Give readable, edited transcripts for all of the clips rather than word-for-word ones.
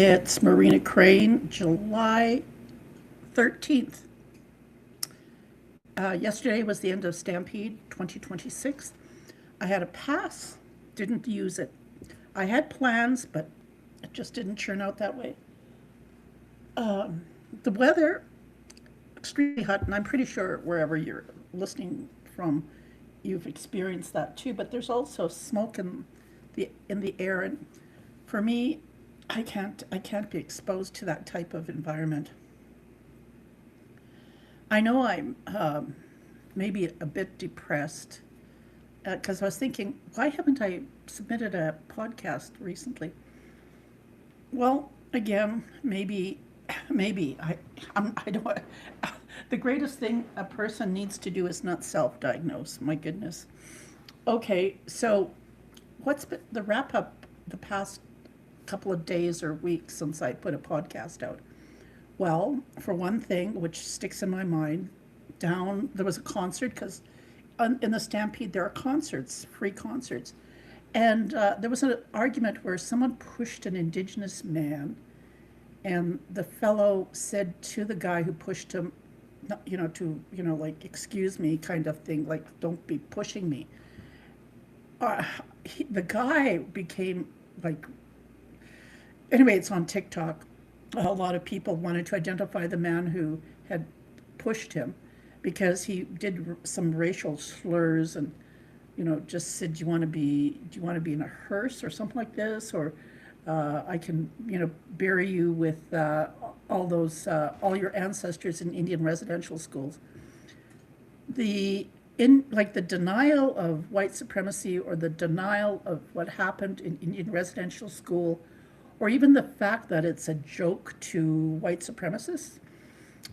It's Marina Crane, July 13th. Yesterday was the end of Stampede 2026. I had a pass, didn't use it. I had plans, but it just didn't turn out that way. The weather, extremely hot, and I'm pretty sure wherever you're listening from, you've experienced that too. But there's also smoke in the air, and for me, I can't be exposed to that type of environment. I know I'm maybe a bit depressed because I was thinking, why haven't I submitted a podcast recently? Well, again, maybe I don't. The greatest thing a person needs to do is not self-diagnose. My goodness. Okay, so what's been the wrap up the past couple of days or weeks since I put a podcast out? Well, for one thing, which sticks in my mind, there was a concert because in the Stampede there are concerts, free concerts, and there was an argument where someone pushed an Indigenous man, and the fellow said to the guy who pushed him, like excuse me, kind of thing, like don't be pushing me. Uh, the guy became like, anyway, it's on TikTok. A lot of people wanted to identify the man who had pushed him because he did some racial slurs and just said, do you want to be in a hearse or something like this, or I can bury you with all your ancestors in Indian residential schools. The denial of white supremacy, or the denial of what happened in Indian residential school, or even the fact that it's a joke to white supremacists,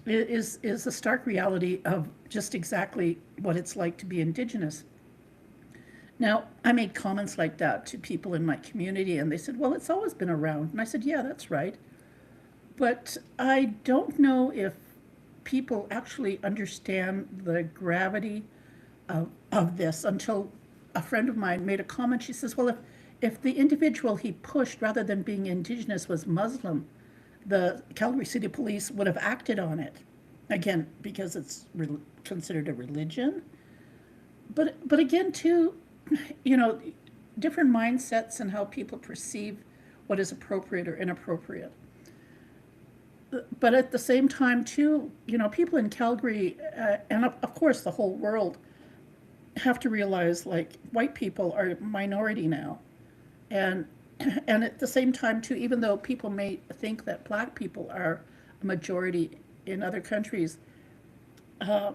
is a stark reality of just exactly what it's like to be Indigenous. Now, I made comments like that to people in my community, and they said, well, it's always been around. And I said, yeah, that's right. But I don't know if people actually understand the gravity of this until a friend of mine made a comment. She says, well, if the individual he pushed, rather than being Indigenous, was Muslim, the Calgary City Police would have acted on it. Again, because it's considered a religion. But again, too, you know, different mindsets and how people perceive what is appropriate or inappropriate. But at the same time, too, people in Calgary, and of course the whole world, have to realize, like, white people are a minority now. And and at the same time, too, even though people may think that black people are a majority in other countries, uh,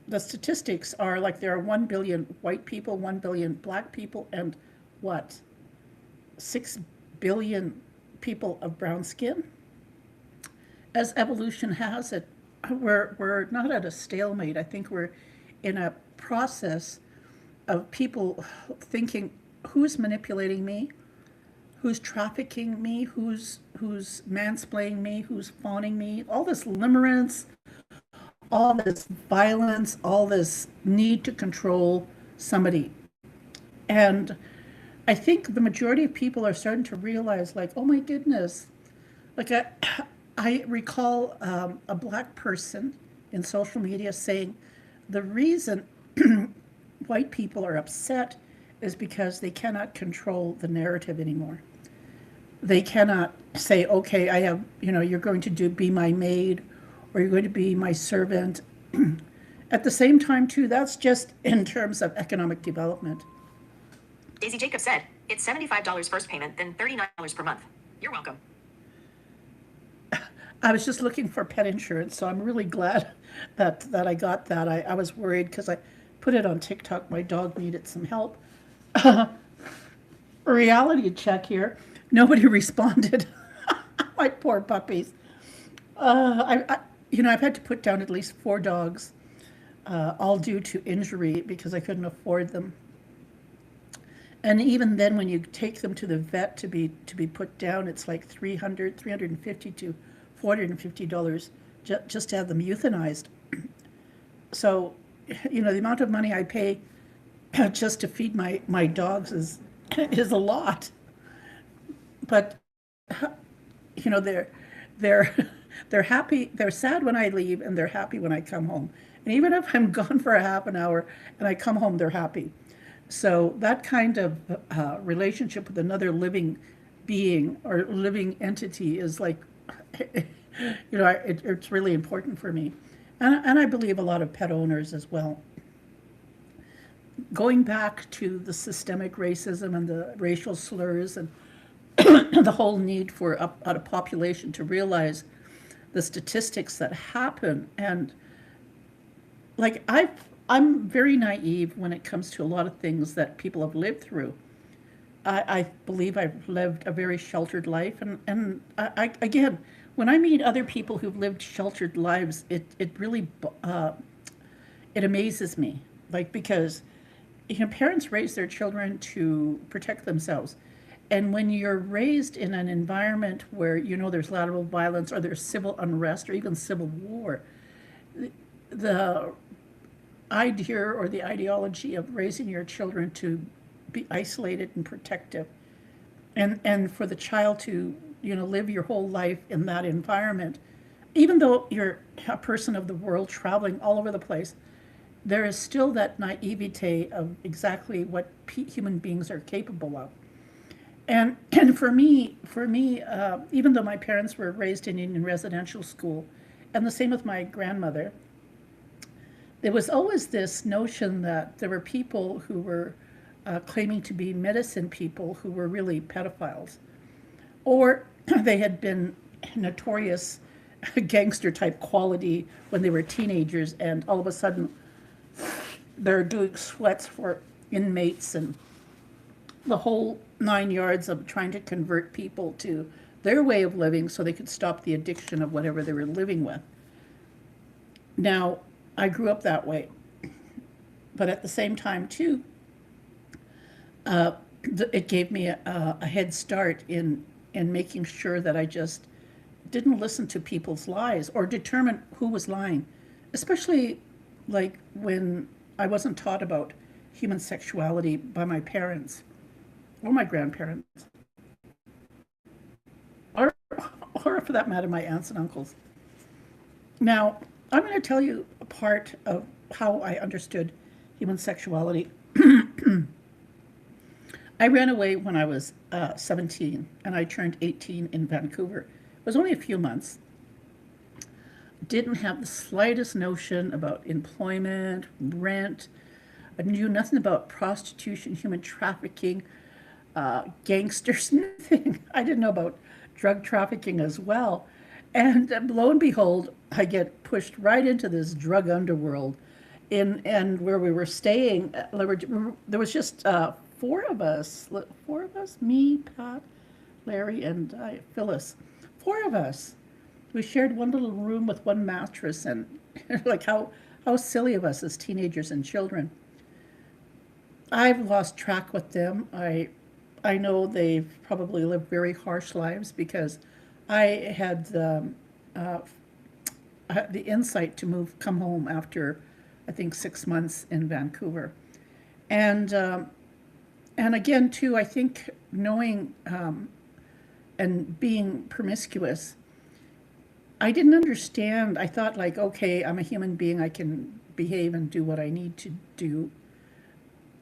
the statistics are like there are 1 billion white people, 1 billion black people, and what, 6 billion people of brown skin. As evolution has it, we're not at a stalemate. I think we're in a process of people thinking, who's manipulating me, who's trafficking me, who's mansplaining me, who's fawning me, all this limerence, all this violence, all this need to control somebody. And I think the majority of people are starting to realize, like, oh my goodness, like I recall a black person in social media saying the reason white people are upset is because they cannot control the narrative anymore. They cannot say, okay, I have, you're going to be my maid, or you're going to be my servant. At the same time, too, that's just in terms of economic development. Daisy Jacobs said, it's $75 first payment, then $39 per month. You're welcome. I was just looking for pet insurance, so I'm really glad that I got that. I was worried because I put it on TikTok. My dog needed some help. Reality check here. Nobody responded. My poor puppies. I've had to put down at least 4 dogs, all due to injury because I couldn't afford them. And even then, when you take them to the vet to be put down, it's like 350 to $450 just to have them euthanized. So, the amount of money I pay just to feed my dogs is a lot. But you know, they're they're happy, they're sad when I leave, and they're happy when I come home. And even if I'm gone for a half an hour and I come home, they're happy. So that kind of relationship with another living being or living entity is like, it's really important for me. And I believe a lot of pet owners as well. Going back to the systemic racism and the racial slurs and the whole need for a population to realize the statistics that happen. And like I'm very naive when it comes to a lot of things that people have lived through. I believe I've lived a very sheltered life, and again, when I meet other people who've lived sheltered lives, it really it amazes me, like because parents raise their children to protect themselves, and when you're raised in an environment where there's lateral violence or there's civil unrest or even civil war, the idea or the ideology of raising your children to be isolated and protective, and for the child to live your whole life in that environment, even though you're a person of the world traveling all over the place, there is still that naivete of exactly what human beings are capable of. And for me, even though my parents were raised in Indian residential school, and the same with my grandmother, there was always this notion that there were people who were claiming to be medicine people who were really pedophiles, or they had been notorious gangster type quality when they were teenagers, and all of a sudden they're doing sweats for inmates and the whole 9 yards of trying to convert people to their way of living so they could stop the addiction of whatever they were living with. Now, I grew up that way, but at the same time too, it gave me a head start in making sure that I just didn't listen to people's lies or determine who was lying, especially like when I wasn't taught about human sexuality by my parents or my grandparents, or, or for that matter, my aunts and uncles. Now, I'm going to tell you a part of how I understood human sexuality. I ran away when I was 17, and I turned 18 in Vancouver. It was only a few months. Didn't have the slightest notion about employment, rent. I knew nothing about prostitution, human trafficking, gangsters, nothing. I didn't know about drug trafficking as well. And lo and behold, I get pushed right into this drug underworld. And where we were staying, there was just four of us, me, Pat, Larry, and Phyllis. Four of us. We shared one little room with one mattress, and like how silly of us as teenagers and children. I've lost track with them. I know they've probably lived very harsh lives because I had the insight to come home after I think 6 months in Vancouver, and and again too, I think knowing and being promiscuous, I didn't understand. I thought like, okay, I'm a human being. I can behave and do what I need to do.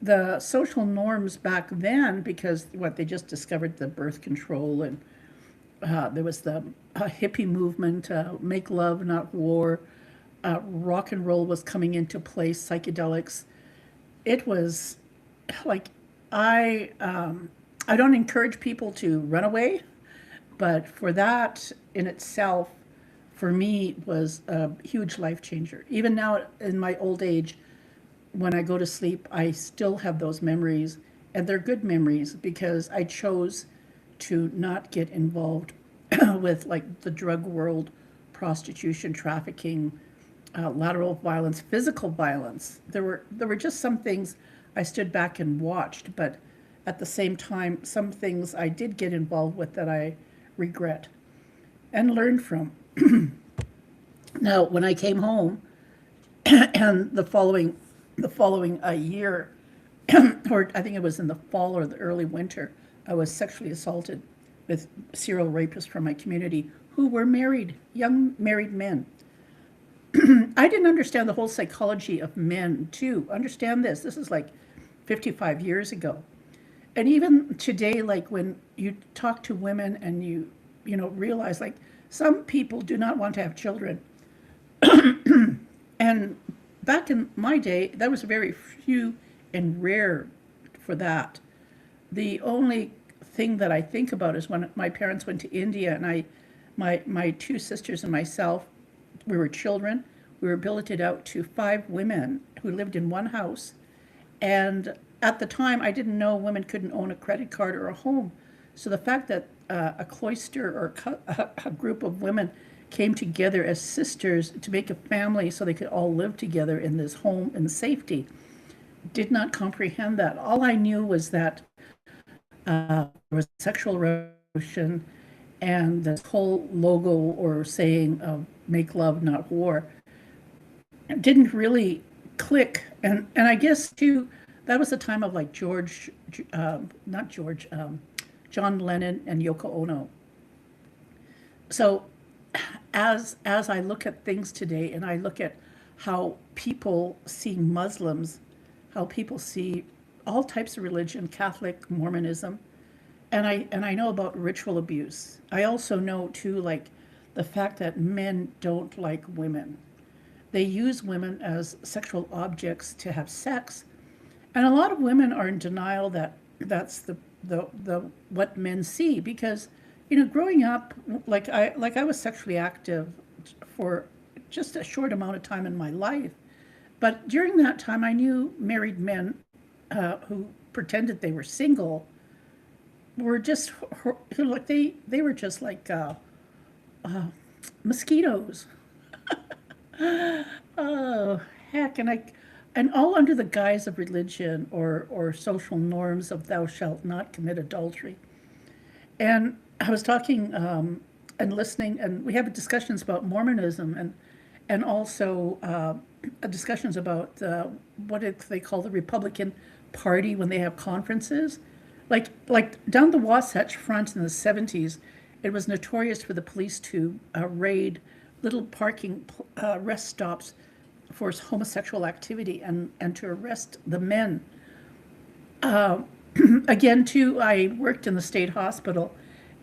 The social norms back then, because what they just discovered the birth control, and there was the hippie movement, make love, not war. Rock and roll was coming into place, psychedelics. It was like I don't encourage people to run away, but for that in itself, for me, was a huge life changer. Even now in my old age, when I go to sleep, I still have those memories, and they're good memories because I chose to not get involved with like the drug world, prostitution, trafficking, lateral violence, physical violence. There were just some things I stood back and watched, but at the same time, some things I did get involved with that I regret and learned from. Now, when I came home, and the following year, or I think it was in the fall or the early winter, I was sexually assaulted with serial rapists from my community who were married, young married men. I didn't understand the whole psychology of men too. Understand this. This is like 55 years ago. And even today, like when you talk to women and you realize like some people do not want to have children. And back in my day, that was very few and rare for that. The only thing that I think about is when my parents went to India and my two sisters and myself, we were children. We were billeted out to 5 women who lived in one house. And at the time, I didn't know women couldn't own a credit card or a home. So the fact that a cloister or a group of women came together as sisters to make a family so they could all live together in this home in safety, did not comprehend that. All I knew was that there was sexual revolution and this whole logo or saying of make love, not war, didn't really click. And I guess too, that was the time of like John Lennon and Yoko Ono. So as I look at things today and I look at how people see Muslims, how people see all types of religion, Catholic, Mormonism, and I know about ritual abuse. I also know too, like the fact that men don't like women. They use women as sexual objects to have sex. And a lot of women are in denial that that's the what men see because growing up I was sexually active for just a short amount of time in my life. But during that time I knew married men who pretended they were single were just like they were just like mosquitoes. Oh, heck. And all under the guise of religion or social norms of thou shalt not commit adultery. And I was talking and listening, and we have discussions about Mormonism and also discussions about what they call the Republican Party when they have conferences. Like down the Wasatch Front in the 70s, it was notorious for the police to raid little parking rest stops for homosexual activity and to arrest the men. Again, too, I worked in the state hospital,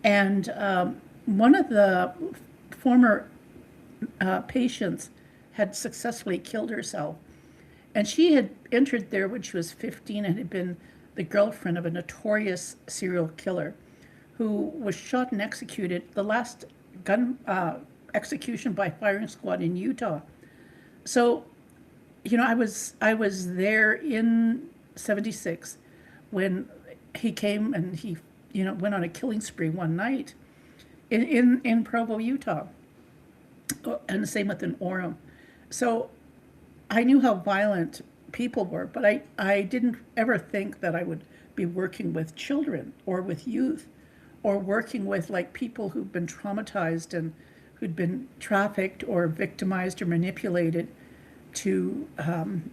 and one of the former patients had successfully killed herself. And she had entered there when she was 15 and had been the girlfriend of a notorious serial killer who was shot and executed, the last gun execution by firing squad in Utah. So, I was there in 76 when he came and he, went on a killing spree one night in Provo, Utah. And the same with in Orem. So I knew how violent people were, but I didn't ever think that I would be working with children or with youth or working with like people who've been traumatized and who'd been trafficked or victimized or manipulated to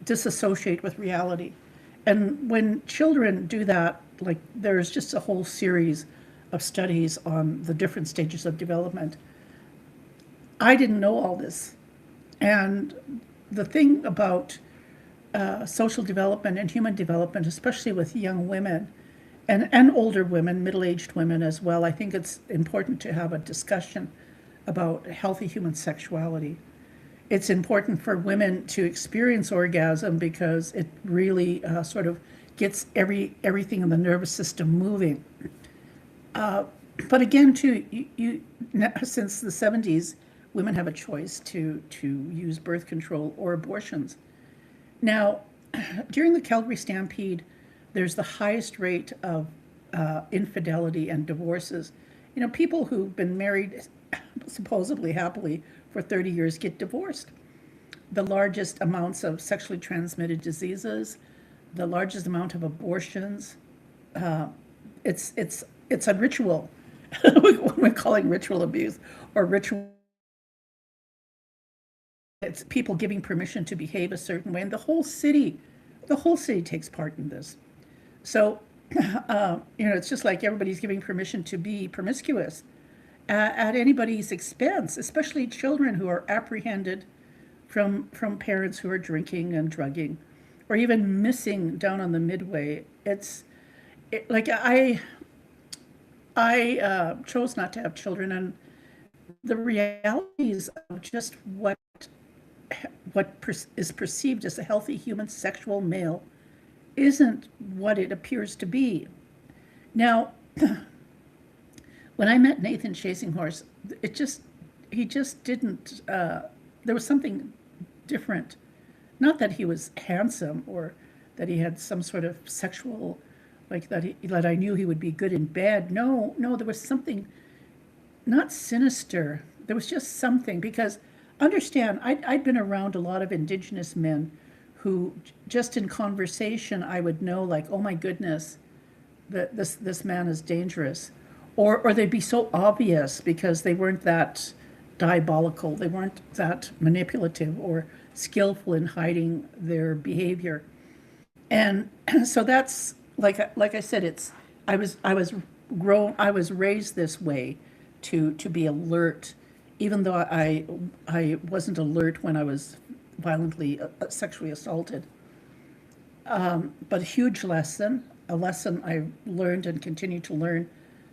disassociate with reality. And when children do that, like there's just a whole series of studies on the different stages of development. I didn't know all this. And the thing about social development and human development, especially with young women and older women, middle-aged women as well, I think it's important to have a discussion about healthy human sexuality. It's important for women to experience orgasm because it really sort of gets everything in the nervous system moving. But again, too, since the 70s, women have a choice to use birth control or abortions. Now, during the Calgary Stampede, there's the highest rate of infidelity and divorces. People who've been married supposedly happily for 30 years get divorced. The largest amounts of sexually transmitted diseases, the largest amount of abortions. It's a ritual. We're calling ritual abuse or ritual. It's people giving permission to behave a certain way, and the whole city takes part in this. So it's just like everybody's giving permission to be promiscuous at anybody's expense, especially children who are apprehended from parents who are drinking and drugging, or even missing down on the midway. Like I chose not to have children, and the realities of just is perceived as a healthy human sexual male isn't what it appears to be. Now, when I met Nathan Chasing Horse, he just didn't, there was something different. Not that he was handsome or that he had some sort of sexual, like that I knew he would be good in bed. No, there was something not sinister. There was just something, because understand, I'd been around a lot of Indigenous men who just in conversation I would know, like, oh my goodness, that this man is dangerous. Or they'd be so obvious because they weren't that diabolical, they weren't that manipulative or skillful in hiding their behavior. And so that's like I said, I was raised this way to be alert, even though I wasn't alert when I was violently sexually assaulted. But a huge lesson, a lesson I learned and continue to learn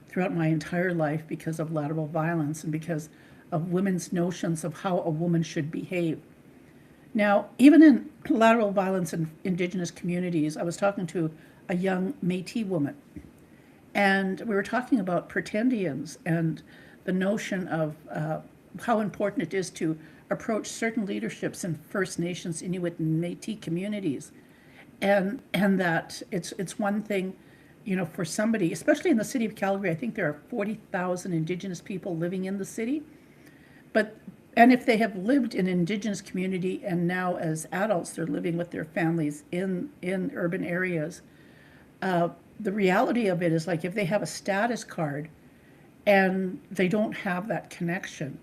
throughout my entire life because of lateral violence and because of women's notions of how a woman should behave. Now, even in lateral violence in Indigenous communities, I was talking to a young Métis woman, and we were talking about pretendians and the notion of how important it is to approach certain leaderships in First Nations, Inuit, and Métis communities, and that it's one thing, for somebody, especially in the city of Calgary. I think there are 40,000 Indigenous people living in the city, and if they have lived in an Indigenous community and now as adults they're living with their families in urban areas, the reality of it is, like, if they have a status card and they don't have that connection,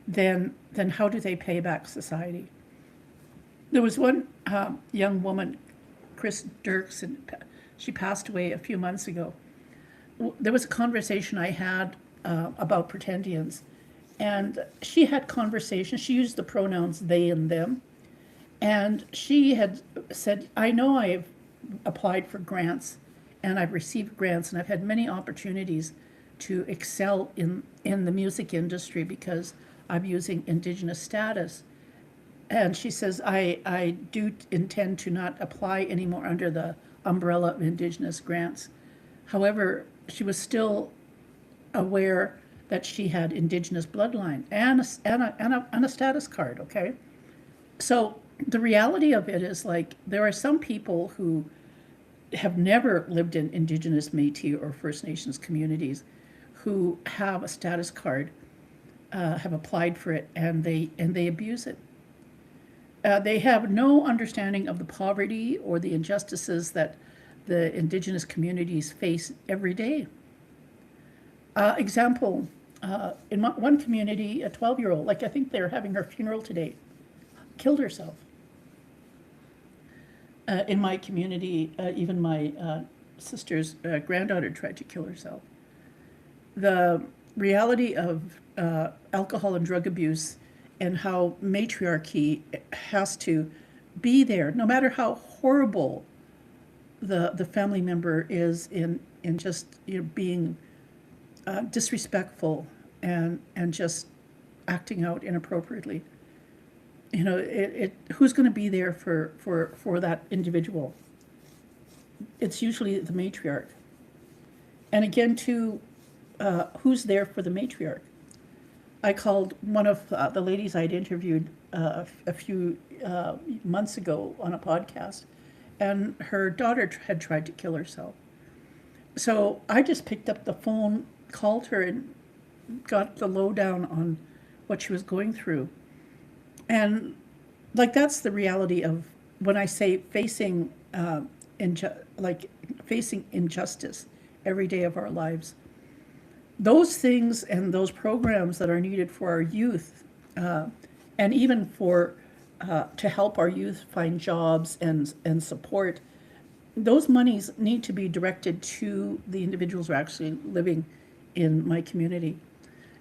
then how do they pay back society? There was one young woman, Chris Dirks, and she passed away a few months ago. There was a conversation I had about pretendians, and she had conversation. She used the pronouns they and them, and she had said, I know I've applied for grants and I've received grants and I've had many opportunities to excel in the music industry because I'm using Indigenous status. And she says, I do intend to not apply anymore under the umbrella of Indigenous grants. However, she was still aware that she had Indigenous bloodline and a status card, okay? So the reality of it is, like, there are some people who have never lived in Indigenous, Métis, or First Nations communities who have a status card, have applied for it, and they abuse it. They have no understanding of the poverty or the injustices that the Indigenous communities face every day. Example, in one community, a 12-year-old, like, I think they're having her funeral today, killed herself. In my community, even my sister's granddaughter tried to kill herself. The reality of alcohol and drug abuse and how matriarchy has to be there, no matter how horrible the family member is in just being disrespectful and just acting out inappropriately. Who's going to be there for that individual? It's usually the matriarch. And again, too, who's there for the matriarch? I called one of the ladies I'd interviewed a few months ago on a podcast, and her daughter had tried to kill herself. So I just picked up the phone, called her, and got the lowdown on what she was going through. And, like, that's the reality of when I say facing facing injustice every day of our lives. Those things and those programs that are needed for our youth, and even for to help our youth find jobs and support, those monies need to be directed to the individuals who are actually living in my community.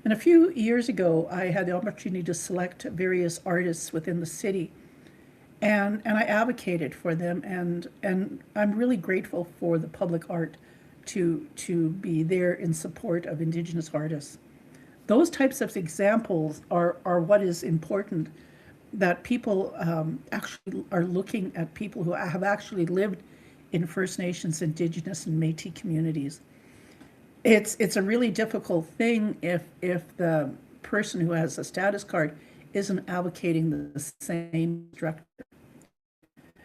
And a few years ago, I had the opportunity to select various artists within the city, and I advocated for them, and I'm really grateful for the public art to be there in support of Indigenous artists. Those types of examples are what is important, that people actually are looking at people who have actually lived in First Nations, Indigenous, and Métis communities. It's a really difficult thing if the person who has a status card isn't advocating the same structure.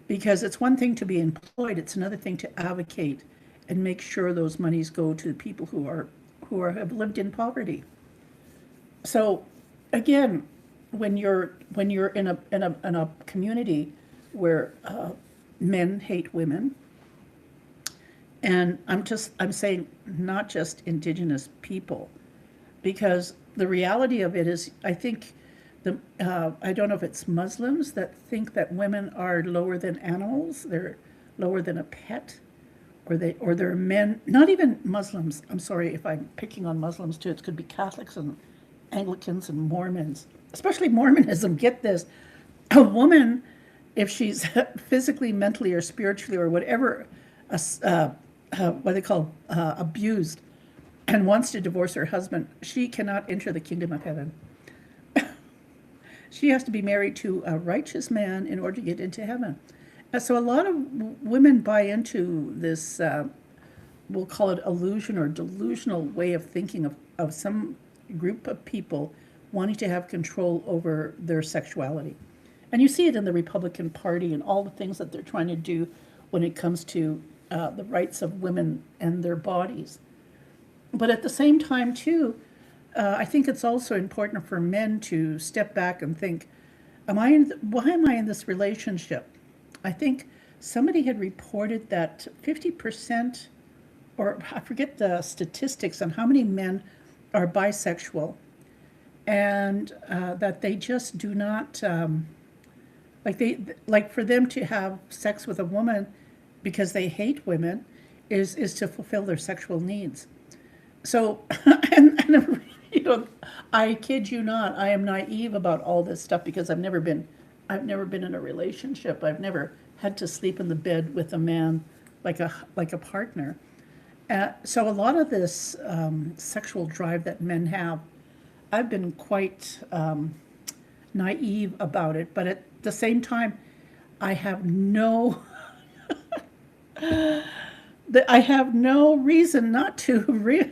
Because it's one thing to be employed, it's another thing to advocate and make sure those monies go to people who have lived in poverty. So again, when you're in a community where men hate women, and I'm saying not just Indigenous people, because the reality of it is, I think I don't know if it's Muslims that think that women are lower than animals, they're lower than a pet, or they're men. Not even Muslims. I'm sorry if I'm picking on Muslims too. It could be Catholics and Anglicans and Mormons, especially Mormonism. Get this: a woman, if she's physically, mentally, or spiritually, or whatever, what they call abused, and wants to divorce her husband, she cannot enter the kingdom of heaven. She has to be married to a righteous man in order to get into heaven. So a lot of women buy into this, we'll call it illusion or delusional way of thinking of some group of people wanting to have control over their sexuality. And you see it in the Republican Party and all the things that they're trying to do when it comes to the rights of women and their bodies. But at the same time, too, I think it's also important for men to step back and think, why am I in this relationship? I think somebody had reported that 50%, or I forget the statistics on how many men are bisexual, and that they just do not, like for them to have sex with a woman because they hate women is to fulfill their sexual needs. So, and I kid you not, I am naive about all this stuff because I've never been in a relationship. I've never had to sleep in the bed with a man like a partner. So a lot of this sexual drive that men have, I've been quite naive about it. But at the same time, I have no I have no reason not to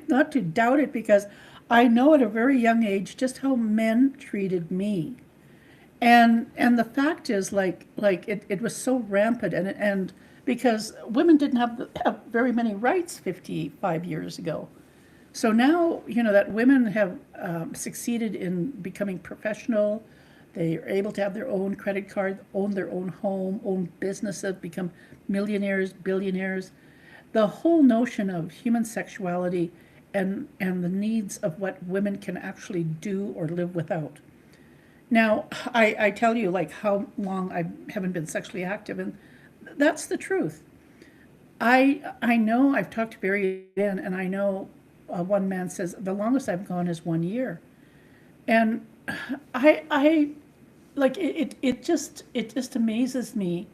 not to doubt it, because I know at a very young age just how men treated me. And the fact is, it was so rampant, and because women didn't have very many rights 55 years ago. So now, that women have succeeded in becoming professional. They are able to have their own credit card, own their own home, own businesses, become millionaires, billionaires. The whole notion of human sexuality and the needs of what women can actually do or live without. Now, I tell you, like, how long I haven't been sexually active, and that's the truth. I know I've talked to Barry Ben, and I know one man says the longest I've gone is 1 year, and I like it just amazes me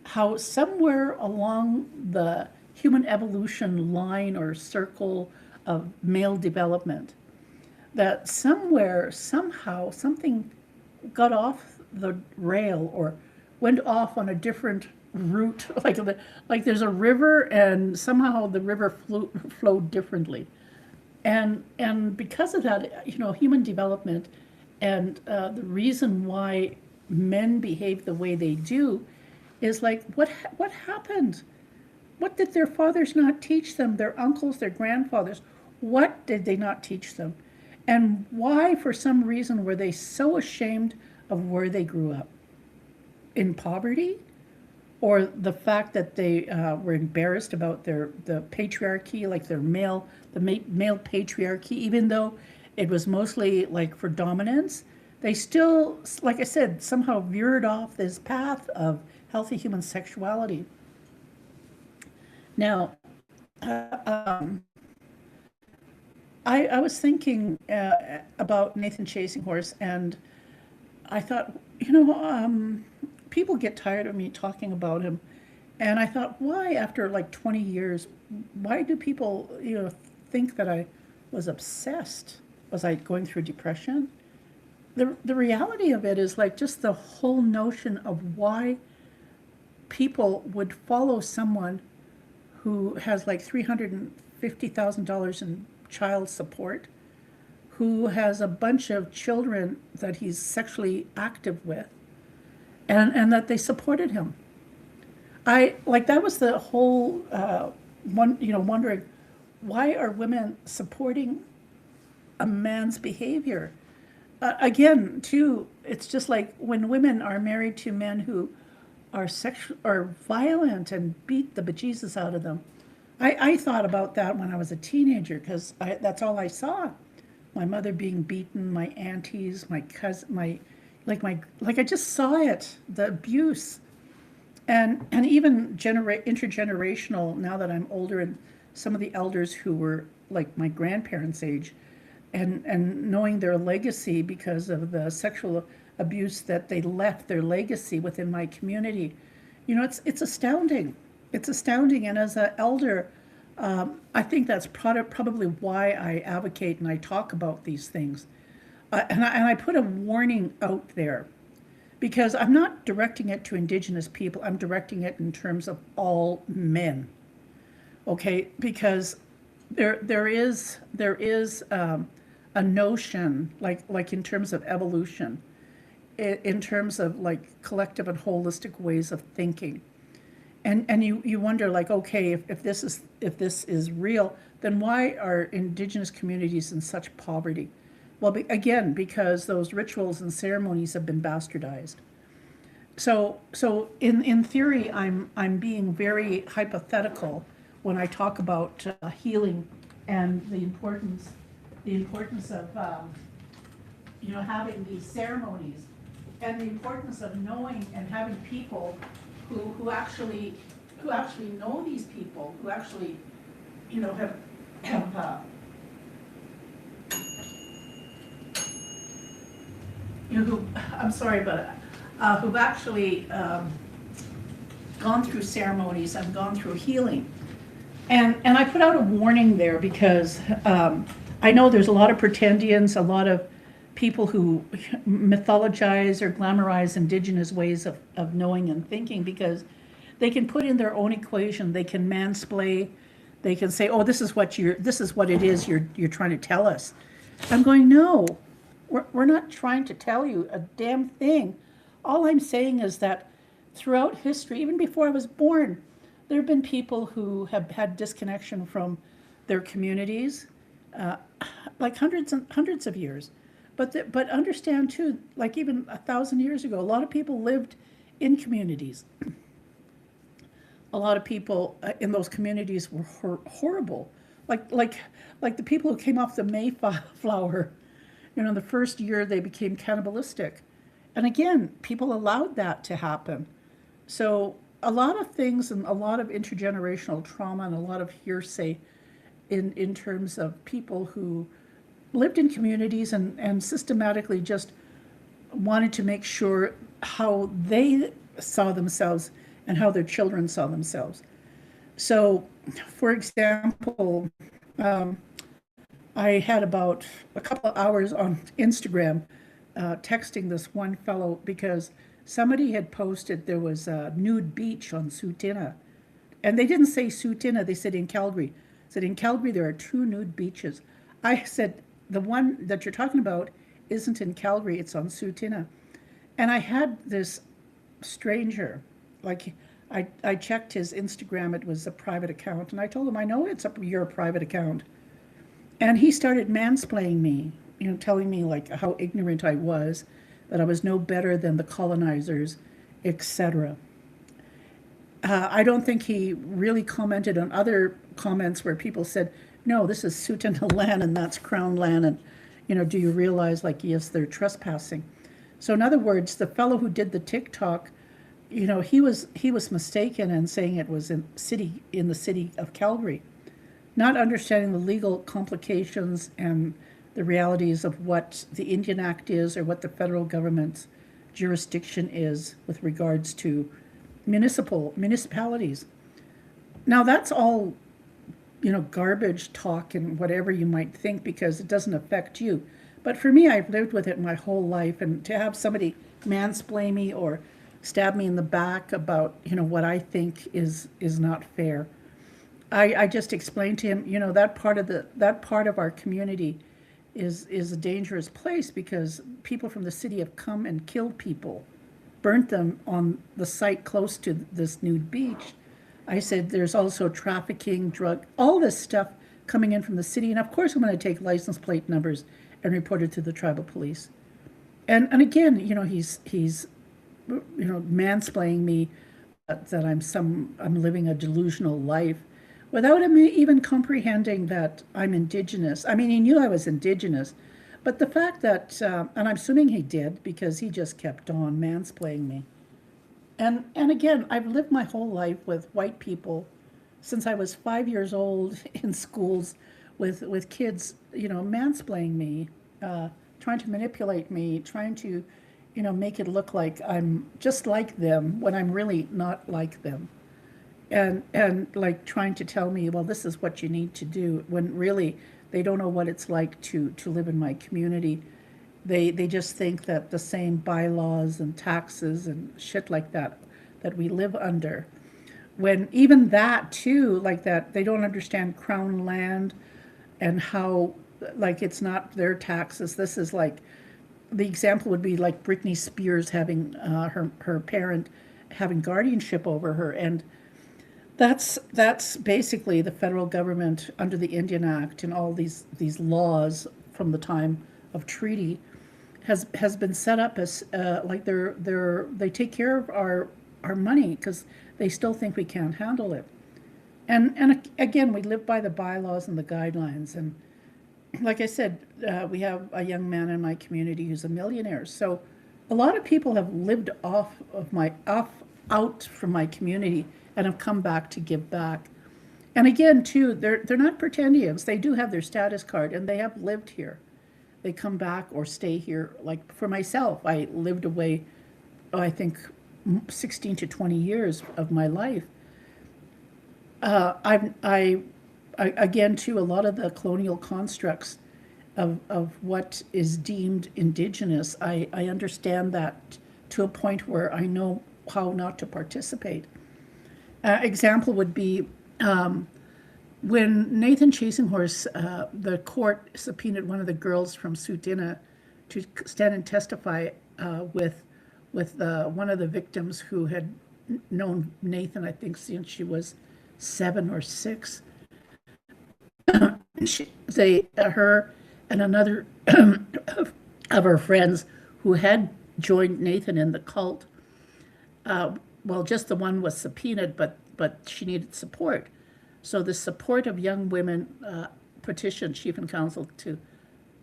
how somewhere along the human evolution line or circle of male development, that somewhere somehow something got off the rail or went off on a different route, like there's a river and somehow the river flowed differently, and because of that, human development and the reason why men behave the way they do is like, what happened? What did their fathers not teach them? Their uncles, their grandfathers, what did they not teach them? And why, for some reason, were they so ashamed of where they grew up? In poverty? Or the fact that they were embarrassed about the patriarchy, like the male patriarchy, even though it was mostly like for dominance, they still, like I said, somehow veered off this path of healthy human sexuality. Now, I was thinking about Nathan Chasing Horse, and I thought, people get tired of me talking about him. And I thought, why, after like 20 years, why do people, think that I was obsessed? Was I going through depression? The reality of it is like just the whole notion of why people would follow someone who has like $350,000 in child support, who has a bunch of children that he's sexually active with, and that they supported him. I like that was the whole wondering, why are women supporting a man's behavior? Again, too, it's just like when women are married to men who are sexual or violent and beat the bejesus out of them. I thought about that when I was a teenager because that's all I saw. My mother being beaten, my aunties, my cousin, like I just saw it, the abuse. And even intergenerational, now that I'm older, and some of the elders who were like my grandparents' age, and knowing their legacy because of the sexual abuse that they left, their legacy within my community, it's astounding. It's astounding. And as an elder, I think that's probably why I advocate and I talk about these things. And I put a warning out there because I'm not directing it to Indigenous people. I'm directing it in terms of all men. Okay, because there is a notion like in terms of evolution, in terms of like collective and holistic ways of thinking, and you wonder like, okay, if this is real, then why are Indigenous communities in such poverty? Well, again, because those rituals and ceremonies have been bastardized. So in theory, I'm being very hypothetical when I talk about healing and the importance of having these ceremonies, and the importance of knowing and having people who actually know these people, who actually have who, I'm sorry, but who've actually gone through ceremonies and gone through healing. And I put out a warning there because I know there's a lot of pretendians, a lot of people who mythologize or glamorize Indigenous ways of knowing and thinking because they can put in their own equation, they can mansplain, they can say, oh, this is what it is you're trying to tell us. I'm going, no, we're not trying to tell you a damn thing. All I'm saying is that throughout history, even before I was born, there have been people who have had disconnection from their communities, like hundreds and hundreds of years. But understand too, like even 1,000 years ago, a lot of people lived in communities. A lot of people in those communities were horrible, like the people who came off the Mayflower. The first year they became cannibalistic, and again, people allowed that to happen. So a lot of things and a lot of intergenerational trauma and a lot of hearsay in terms of people who lived in communities and systematically just wanted to make sure how they saw themselves and how their children saw themselves. So, for example, I had about a couple of hours on Instagram texting this one fellow because somebody had posted there was a nude beach on Tsuut'ina. And they didn't say Tsuut'ina, they said in Calgary. Said in Calgary there are 2 nude beaches. I said, the one that you're talking about isn't in Calgary, it's on Tsuut'ina. And I had this stranger, like I checked his Instagram, it was a private account, and I told him, I know your private account. And he started mansplaining me, telling me like how ignorant I was, that I was no better than the colonizers, etc. I don't think he really commented on other comments where people said, no, this is Tsuut'ina land and that's Crown land, and do you realize, like, yes, they're trespassing. So in other words, the fellow who did the TikTok, he was mistaken in saying it was in the city of Calgary, not understanding the legal complications and the realities of what the Indian Act is or what the federal government's jurisdiction is with regards to municipalities. Now that's all, garbage talk and whatever you might think because it doesn't affect you. But for me, I've lived with it my whole life, and to have somebody mansplain me or stab me in the back about, what I think is not fair. I just explained to him, that part of our community is a dangerous place because people from the city have come and killed people, burnt them on the site close to this nude beach. I said there's also trafficking, drug, all this stuff coming in from the city, and of course I'm going to take license plate numbers and report it to the tribal police. And again, he's mansplaining me that I'm living a delusional life without him even comprehending that I'm Indigenous. I mean, he knew I was Indigenous, but the fact that, and I'm assuming he did because he just kept on mansplaining me. And again, I've lived my whole life with white people since I was 5 years old in schools with kids, mansplaining me, trying to manipulate me, trying to, make it look like I'm just like them when I'm really not like them. And like trying to tell me, well, this is what you need to do, when really they don't know what it's like to live in my community. They just think that the same bylaws and taxes and shit like that we live under. When even that too, like that, they don't understand Crown land and how, like, it's not their taxes. This is like, the example would be like Britney Spears having her parent having guardianship over her. And that's basically the federal government under the Indian Act and all these laws from the time of treaty has been set up as like they take care of our money because they still think we can't handle it. And again, we live by the bylaws and the guidelines. And like I said, we have a young man in my community who's a millionaire. So a lot of people have lived out from my community and have come back to give back. And again, too, they're not pretendians. They do have their status card and they have lived here. They come back or stay here. Like for myself, I lived away, I think, 16 to 20 years of my life. I again, too, a lot of the colonial constructs of what is deemed Indigenous, I understand that to a point where I know how not to participate. Example would be when Nathan Chasinghorse, the court subpoenaed one of the girls from Sutina to stand and testify with one of the victims who had known Nathan, I think, since she was 7 or 6. Her and another of her friends who had joined Nathan in the cult. Well, just the one was subpoenaed, but she needed support. So the support of young women petitioned Chief and Council to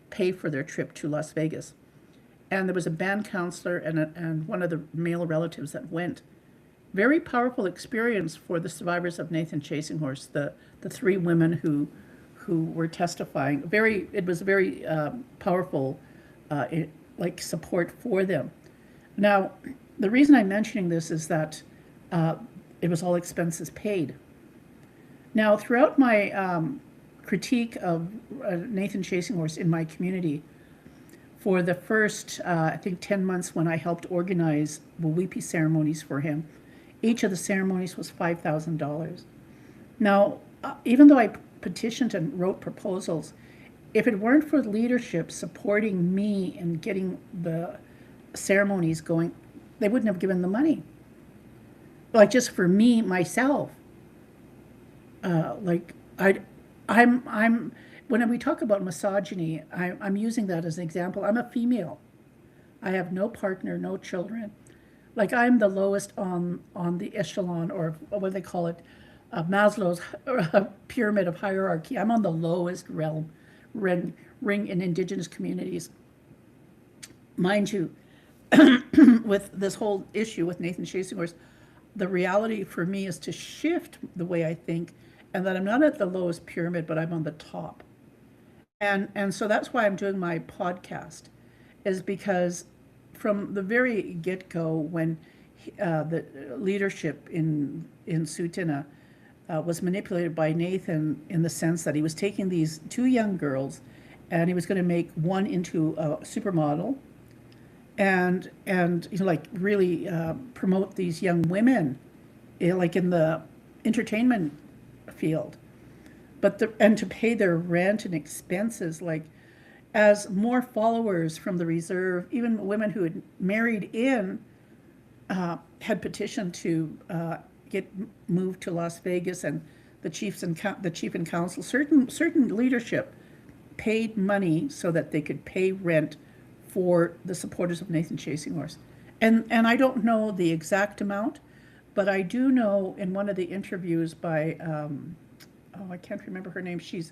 pay for their trip to Las Vegas. And there was a band counselor and one of the male relatives that went. Very powerful experience for the survivors of Nathan Chasinghorse, the 3 women who were testifying. It was very powerful, like support for them. Now, the reason I'm mentioning this is that it was all expenses paid. Now, throughout my critique of Nathan Chasinghorse in my community, for the first, I think, 10 months when I helped organize Wawipi ceremonies for him, each of the ceremonies was $5,000. Now, even though I petitioned and wrote proposals, if it weren't for leadership supporting me and getting the ceremonies going, they wouldn't have given the money. Like just for me, myself, I'm when we talk about misogyny, I'm using that as an example. I'm a female. I have no partner, no children. Like I'm the lowest on the echelon, or what they call it, Maslow's pyramid of hierarchy. I'm on the lowest ring in Indigenous communities. Mind you, with this whole issue with Nathan Chasing Horse, the reality for me is to shift the way I think, and that I'm not at the lowest pyramid, but I'm on the top. And so that's why I'm doing my podcast, is because from the very get-go, when the leadership in Tsuut'ina was manipulated by Nathan, in the sense that he was taking these two young girls and he was going to make one into a supermodel, and like really promote these young women, like in the entertainment field, and to pay their rent and expenses, like as more followers from the reserve, even women who had married in, had petitioned to get moved to Las Vegas, and the chief and council, certain leadership paid money so that they could pay rent for the supporters of Nathan Chasing Horse. And I don't know the exact amount, but I do know in one of the interviews by, I can't remember her name. She's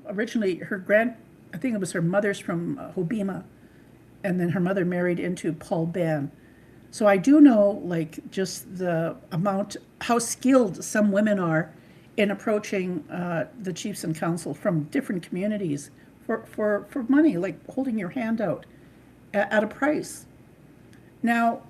originally I think it was her mother's from Hobbema, and then her mother married into Paul Ben. So I do know, like, just the amount, how skilled some women are in approaching the chiefs and council from different communities for money, like holding your hand out at a price. Now,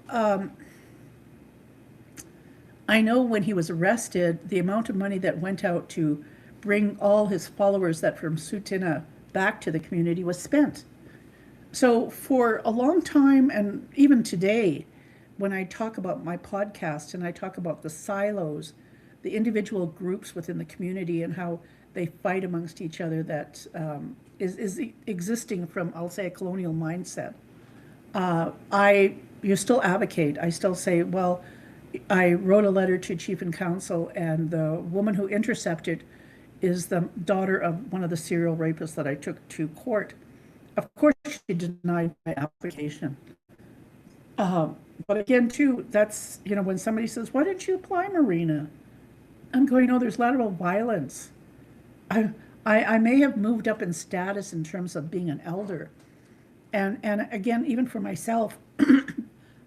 I know when he was arrested, the amount of money that went out to bring all his followers that from Tsuut'ina back to the community was spent. So for a long time, and even today, when I talk about my podcast and I talk about the silos, the individual groups within the community and how they fight amongst each other, that is existing from, I'll say, a colonial mindset. You still advocate. I still say, well, I wrote a letter to Chief and Council, and the woman who intercepted is the daughter of one of the serial rapists that I took to court. Of course, she denied my application. But again, too, that's, when somebody says, why didn't you apply, Marina? I'm going, oh, there's lateral violence. I may have moved up in status in terms of being an elder. And again, even for myself,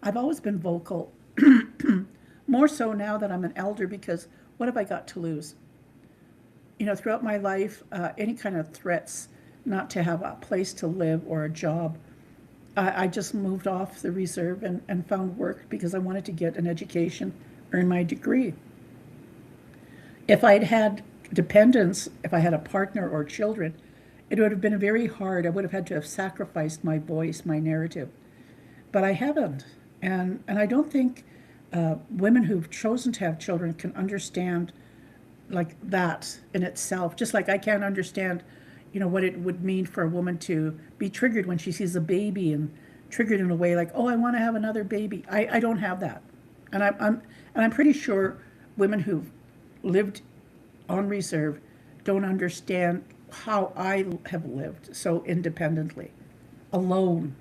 I've always been vocal. More so now that I'm an elder, because what have I got to lose? Throughout my life, any kind of threats not to have a place to live or a job, I just moved off the reserve and found work because I wanted to get an education, earn my degree. If I'd had dependents, if I had a partner or children, it would have been very hard. I would have had to have sacrificed my voice, my narrative. But I haven't. And I don't think women who've chosen to have children can understand like that in itself. Just like I can't understand, what it would mean for a woman to be triggered when she sees a baby, and triggered in a way like, oh, I want to have another baby. I don't have that. And I'm pretty sure women who've lived on reserve don't understand how I have lived so independently, alone,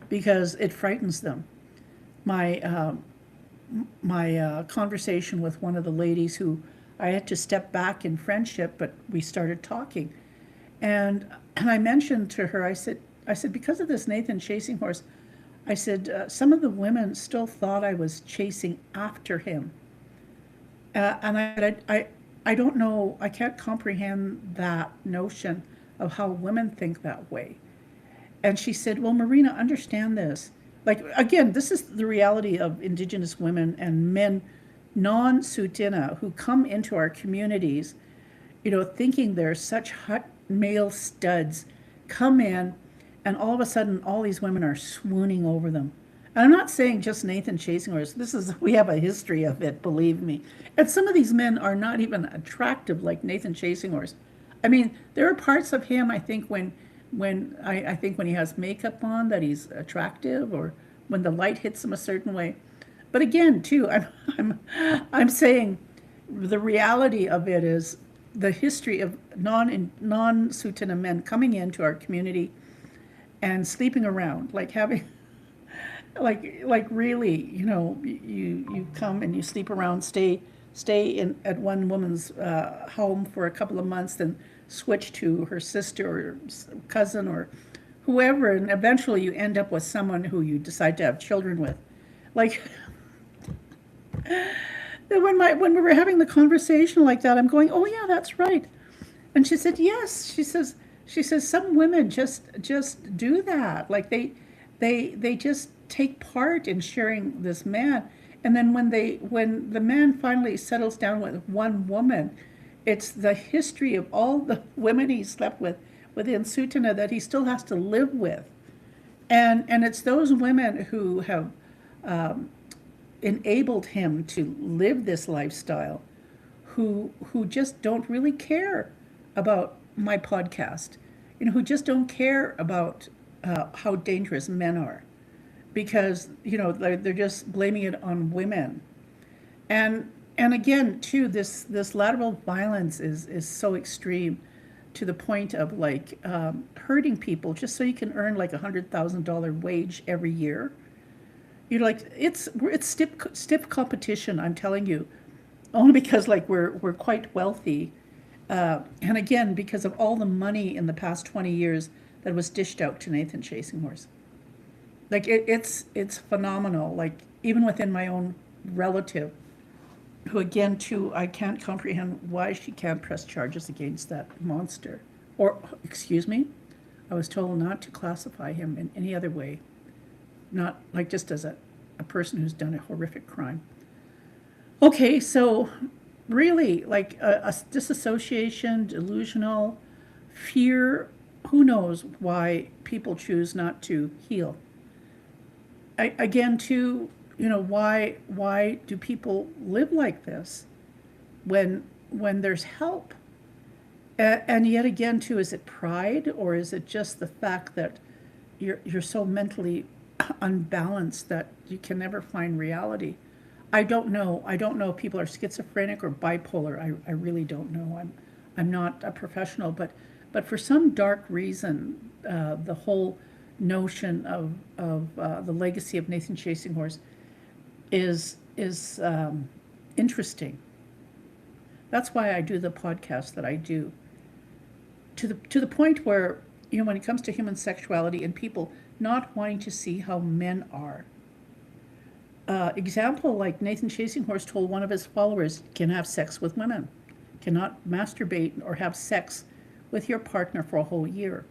because it frightens them. My conversation with one of the ladies who I had to step back in friendship, but we started talking, and I mentioned to her, I said, because of this Nathan Chasing Horse, I said, some of the women still thought I was chasing after him. And I don't know, I can't comprehend that notion of how women think that way. And she said, well, Marina, understand this. Like, again, this is the reality of Indigenous women and men, non-Tsuut'ina, who come into our communities, thinking they're such hot male studs, come in, and all of a sudden, all these women are swooning over them. And I'm not saying just Nathan Chasing Horse. We have a history of it, believe me. And some of these men are not even attractive like Nathan Chasing Horse. I mean, there are parts of him, I think, when he has makeup on, that he's attractive, or when the light hits him a certain way. But again, too, I'm saying the reality of it is the history of non-Tsuut'ina men coming into our community and sleeping around, like having, like really, you come and you sleep around, stay at one woman's home for a couple of months, then switch to her sister or cousin or whoever, and eventually you end up with someone who you decide to have children with. Like, when we were having the conversation like that, I'm going, oh yeah, that's right. And she said, yes. She says some women just do that. Like they just take part in sharing this man. And then when the man finally settles down with one woman, it's the history of all the women he slept with within Sutana that he still has to live with. And it's those women who have enabled him to live this lifestyle who just don't really care about my podcast, who just don't care about how dangerous men are, because they're just blaming it on women. And again, too, this lateral violence is so extreme, to the point of like hurting people just so you can earn like $100,000 wage every year. Like it's stiff competition, I'm telling you, only because like we're quite wealthy, and again because of all the money in the past 20 years that was dished out to Nathan Chasing Horse. Like it's phenomenal. Like even within my own relative, who again too, I can't comprehend why she can't press charges against that monster. Or excuse me, I was told not to classify him in any other way, not like just as a person who's done a horrific crime. Okay, so really, like a disassociation, delusional, fear, who knows why people choose not to heal. Again, too, why do people live like this when there's help? And yet again, too, is it pride, or is it just the fact that you're so mentally unbalanced that you can never find reality? I don't know. I don't know if people are schizophrenic or bipolar. I really don't know. I'm not a professional, but for some dark reason, the whole notion of the legacy of Nathan Chasing Horse is interesting. That's why I do the podcast that I do. To the point where, when it comes to human sexuality and people not wanting to see how men are. Example, like Nathan Chasing Horse told one of his followers, can have sex with women, cannot masturbate or have sex with your partner for a whole year.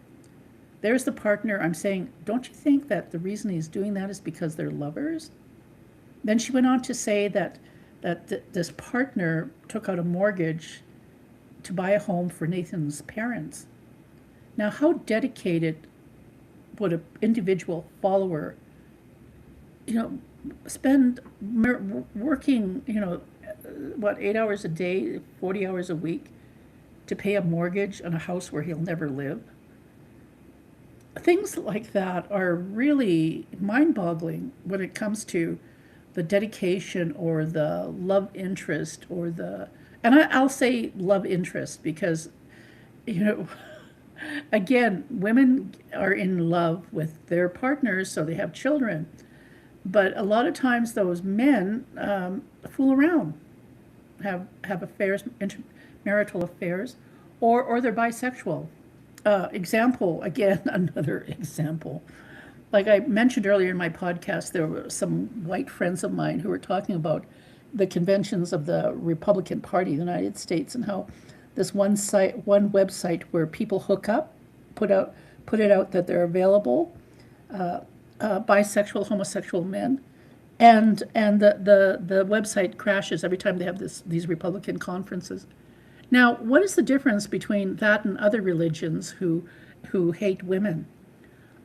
There's the partner. I'm saying, don't you think that the reason he's doing that is because they're lovers? Then she went on to say that this partner took out a mortgage to buy a home for Nathan's parents. Now, how dedicated would an individual follower, spend working, 8 hours a day, 40 hours a week to pay a mortgage on a house where he'll never live? Things like that are really mind-boggling when it comes to the dedication or the love interest and I'll say love interest because, again, women are in love with their partners, so they have children. But a lot of times those men fool around, have affairs, marital affairs, or they're bisexual. Example, again, another example. Like I mentioned earlier in my podcast, there were some white friends of mine who were talking about the conventions of the Republican Party of the United States and how this one website where people hook up, put it out that they're available, bisexual, homosexual men, and the website crashes every time they have these Republican conferences. Now, what is the difference between that and other religions who hate women?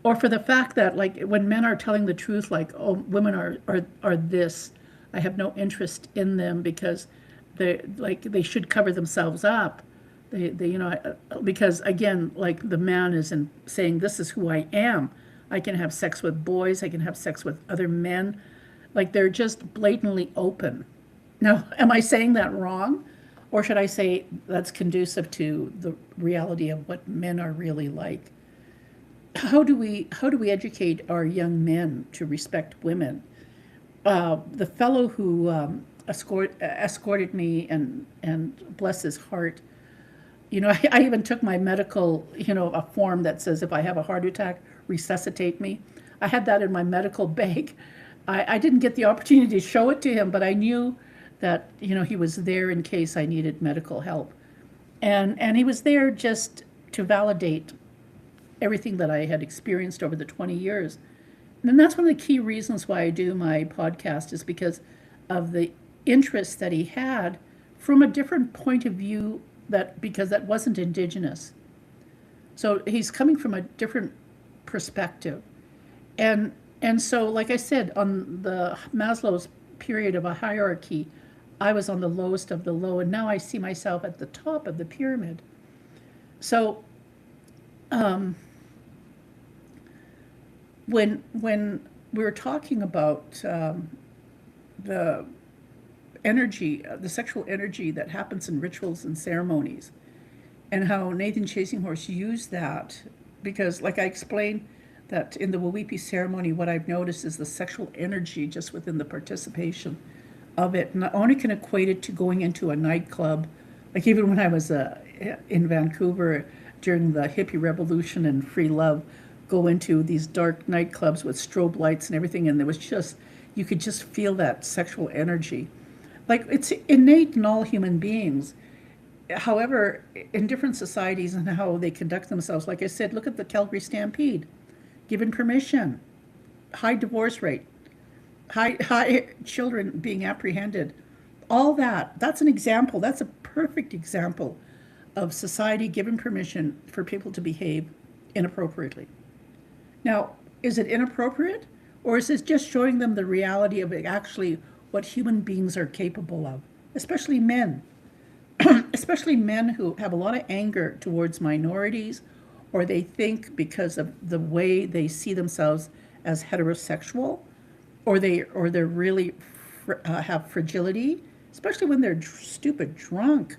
Or for the fact that, like, when men are telling the truth, like, oh, women are this, I have no interest in them because they should cover themselves up. Because again, like the man is saying, this is who I am. I can have sex with boys. I can have sex with other men. Like they're just blatantly open. Now, am I saying that wrong? Or should I say that's conducive to the reality of what men are really like? How do we educate our young men to respect women? The fellow who escorted me and bless his heart, I even took my medical, a form that says if I have a heart attack, resuscitate me. I had that in my medical bag. I didn't get the opportunity to show it to him, but I knew that, he was there in case I needed medical help. And he was there just to validate everything that I had experienced over the 20 years. And that's one of the key reasons why I do my podcast, is because of the interest that he had from a different point of view, because that wasn't Indigenous. So he's coming from a different perspective. And so, like I said, on the Maslow's period of a hierarchy, I was on the lowest of the low, and now I see myself at the top of the pyramid. So when we were talking about the energy, the sexual energy that happens in rituals and ceremonies, and how Nathan Chasing Horse used that, because, like I explained, that in the Wawipi ceremony, what I've noticed is the sexual energy just within the participation of it. And I only can equate it to going into a nightclub. Like even when I was in Vancouver during the hippie revolution and free love, go into these dark nightclubs with strobe lights and everything, and there was just, you could just feel that sexual energy. Like it's innate in all human beings. However, in different societies and how they conduct themselves, like I said, look at the Calgary Stampede. Given permission, high divorce rate, high children being apprehended, all that's an example. That's a perfect example of society given permission for people to behave inappropriately. Now, is it inappropriate, or is this just showing them the reality of actually what human beings are capable of, especially men? Especially men who have a lot of anger towards minorities, or they think because of the way they see themselves as heterosexual, or they're really have fragility, especially when they're stupid drunk.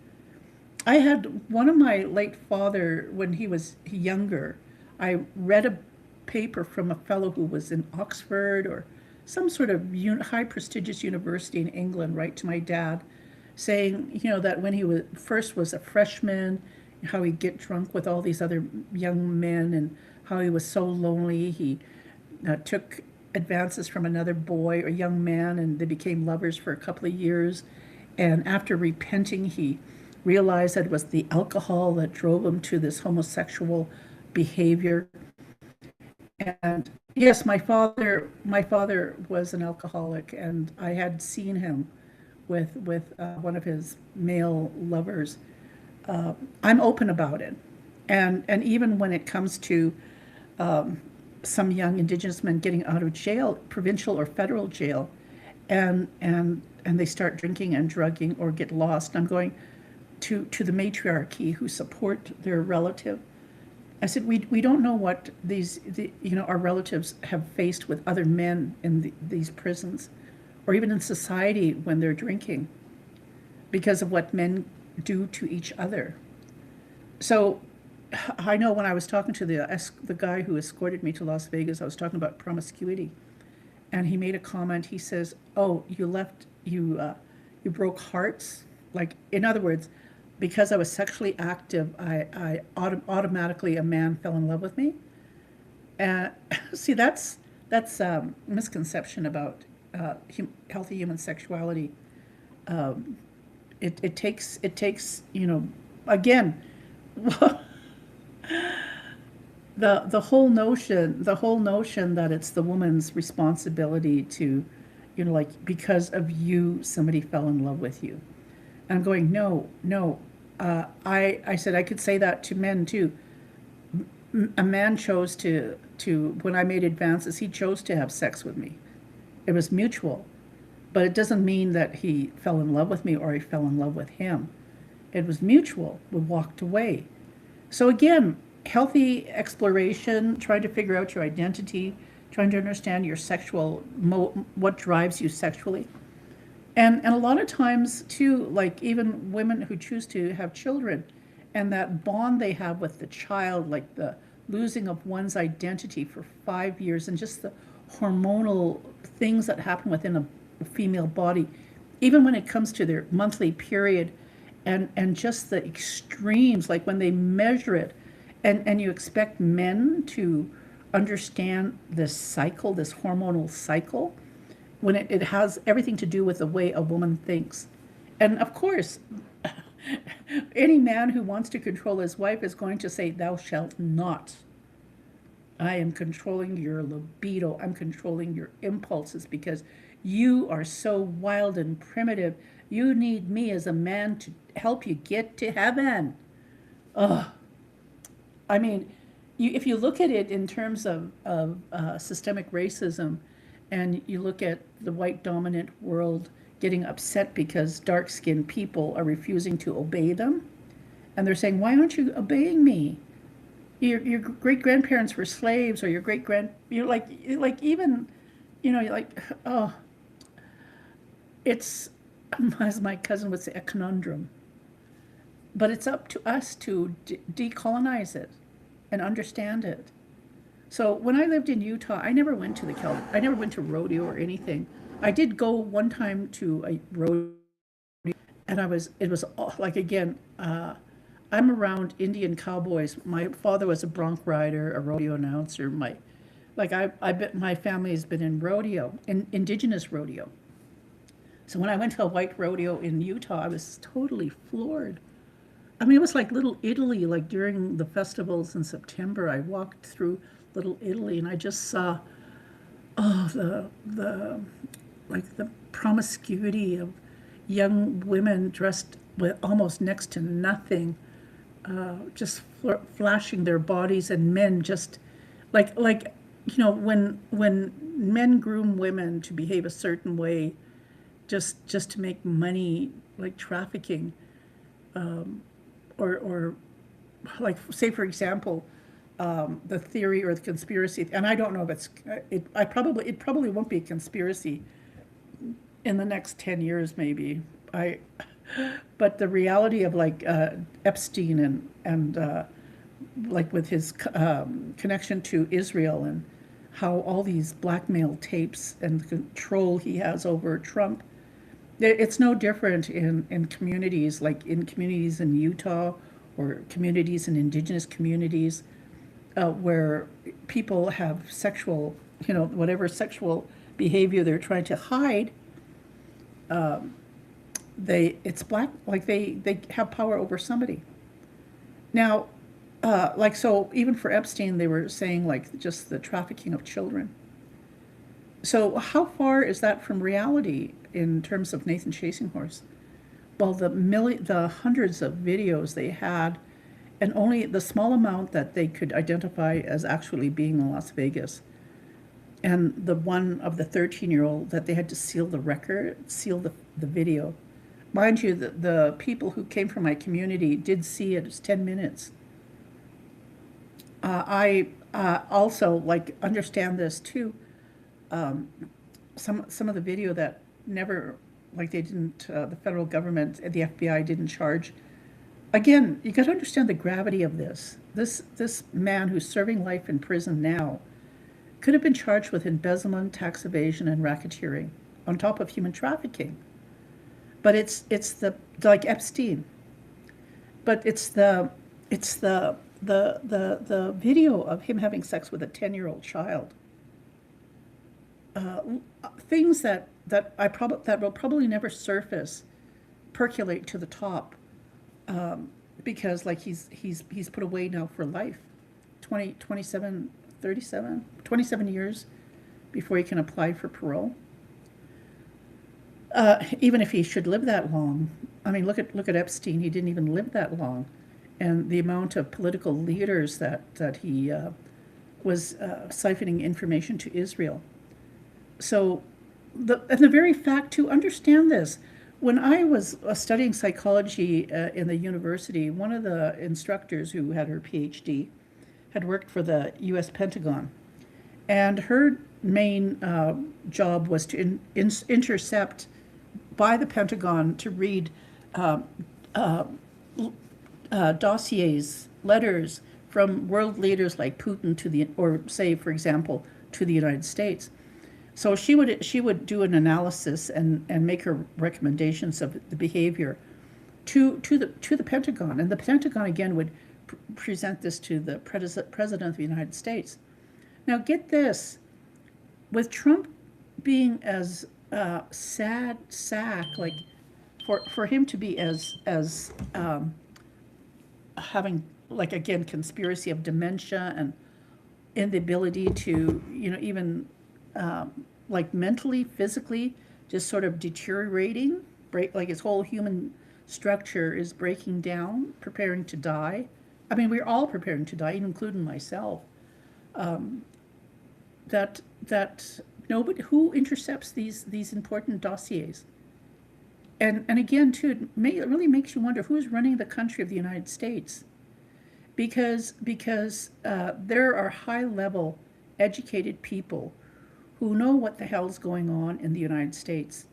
I had one of my late father, when he was younger, I read a paper from a fellow who was in Oxford or some sort of high prestigious university in England, right, to my dad, saying, that when he was a freshman, how he'd get drunk with all these other young men, and how he was so lonely. He took advances from another boy or young man, and they became lovers for a couple of years. And after repenting, he realized that it was the alcohol that drove him to this homosexual behavior. And yes, my father was an alcoholic, and I had seen him with one of his male lovers. I'm open about it, and even when it comes to some young Indigenous men getting out of jail, provincial or federal jail, and they start drinking and drugging or get lost, I'm going to the matriarchy who support their relative. I said, we don't know what our relatives have faced with other men in these prisons, or even in society when they're drinking, because of what men do to each other. So I know when I was talking to the guy who escorted me to Las Vegas, I was talking about promiscuity, and he made a comment. He says, "Oh, you broke hearts." Like, in other words, because I was sexually active, I automatically, a man fell in love with me. And see, that's misconception about healthy human sexuality. It takes again, the whole notion that it's the woman's responsibility to, like, because of you somebody fell in love with you. And I'm going, no. I said I could say that to men too. A man chose to when I made advances, he chose to have sex with me. It was mutual, but it doesn't mean that he fell in love with me or I fell in love with him. It was mutual. We walked away. So again, healthy exploration, trying to figure out your identity, trying to understand your sexual, what drives you sexually. And a lot of times too, like even women who choose to have children, and that bond they have with the child, like the losing of one's identity for 5 years, and just the hormonal things that happen within a female body, even when it comes to their monthly period, and just the extremes, like when they measure it, and you expect men to understand this cycle, this hormonal cycle, when it has everything to do with the way a woman thinks. And of course, any man who wants to control his wife is going to say, "Thou shalt not." I am controlling your libido. I'm controlling your impulses because you are so wild and primitive. You need me as a man to help you get to heaven. Ugh. I mean, if you look at it in terms of systemic racism, and you look at the white dominant world getting upset because dark skinned people are refusing to obey them, and they're saying, "Why aren't you obeying me? Your great grandparents were slaves, or your great grand, you're like even, you're like, oh, it's, as my cousin would say, a conundrum. But it's up to us to decolonize it and understand it. So when I lived in Utah, I never went to I never went to rodeo or anything. I did go one time to a rodeo, and it was like, again, I'm around Indian cowboys. My father was a bronc rider, a rodeo announcer. I bet my family has been in rodeo, in indigenous rodeo. So when I went to a white rodeo in Utah, I was totally floored. I mean, it was like Little Italy, like during the festivals in September. I walked through Little Italy and I just saw, oh, the promiscuity of young women dressed with almost next to nothing, just flashing their bodies, and men just like when men groom women to behave a certain way, just to make money, like trafficking, or like, say for example, the theory or the conspiracy, and I don't know if it probably won't be a conspiracy in the next 10 years maybe. But the reality of like Epstein and like with his connection to Israel, and how all these blackmail tapes and the control he has over Trump, it's no different in communities, like in communities in Utah or communities in indigenous communities, where people have sexual, whatever sexual behavior they're trying to hide. It's black, like they have power over somebody. Now, like, so even for Epstein, they were saying like just the trafficking of children. So how far is that from reality in terms of Nathan Chasing Horse? Well, the hundreds of videos they had, and only the small amount that they could identify as actually being in Las Vegas, and the one of the 13-year-old that they had to seal the video. Mind you, the people who came from my community did see it. It's 10 minutes. I also like understand this too. Some of the video that never, like they didn't, the federal government and the FBI didn't charge. Again, you got to understand the gravity of this. This man who's serving life in prison now could have been charged with embezzlement, tax evasion, and racketeering, on top of human trafficking. But it's the, like Epstein. But it's the video of him having sex with a 10-year-old child. Things that will probably never surface, percolate to the top, because like he's put away now for life, 27 years before he can apply for parole. Even if he should live that long, I mean, look at Epstein. He didn't even live that long, and the amount of political leaders that he was siphoning information to Israel. So, the very fact to understand this, when I was studying psychology in the university, one of the instructors who had her PhD had worked for the U.S. Pentagon, and her main job was to intercept by the Pentagon to read dossiers, letters from world leaders like Putin or say, for example, to the United States. So she would do an analysis and make her recommendations of the behavior to the Pentagon, and the Pentagon again would present this to the president of the United States. Now, get this: with Trump being as sad sack, like for him to be as having, like, again, conspiracy of dementia and inability to, even like mentally, physically, just sort of deteriorating, like his whole human structure is breaking down, preparing to die. I mean, we're all preparing to die, including myself. That nobody who intercepts these important dossiers. And again, too, it really makes you wonder who's running the country of the United States, because there are high level, educated people who know what the hell's going on in the United States.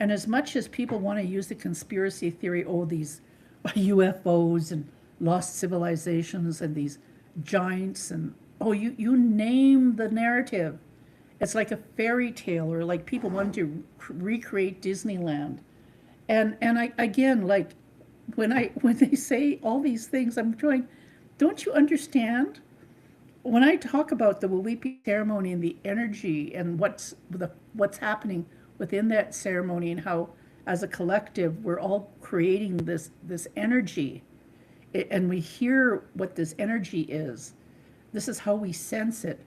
And as much as people want to use the conspiracy theory, these UFOs and lost civilizations and these giants and you name the narrative. It's like a fairy tale, or like people wanting to recreate Disneyland. And I, again, like when they say all these things, I'm going, don't you understand? When I talk about the Walipi ceremony and the energy and what's happening within that ceremony, and how as a collective we're all creating this energy, and we hear what this energy is. This is how we sense it.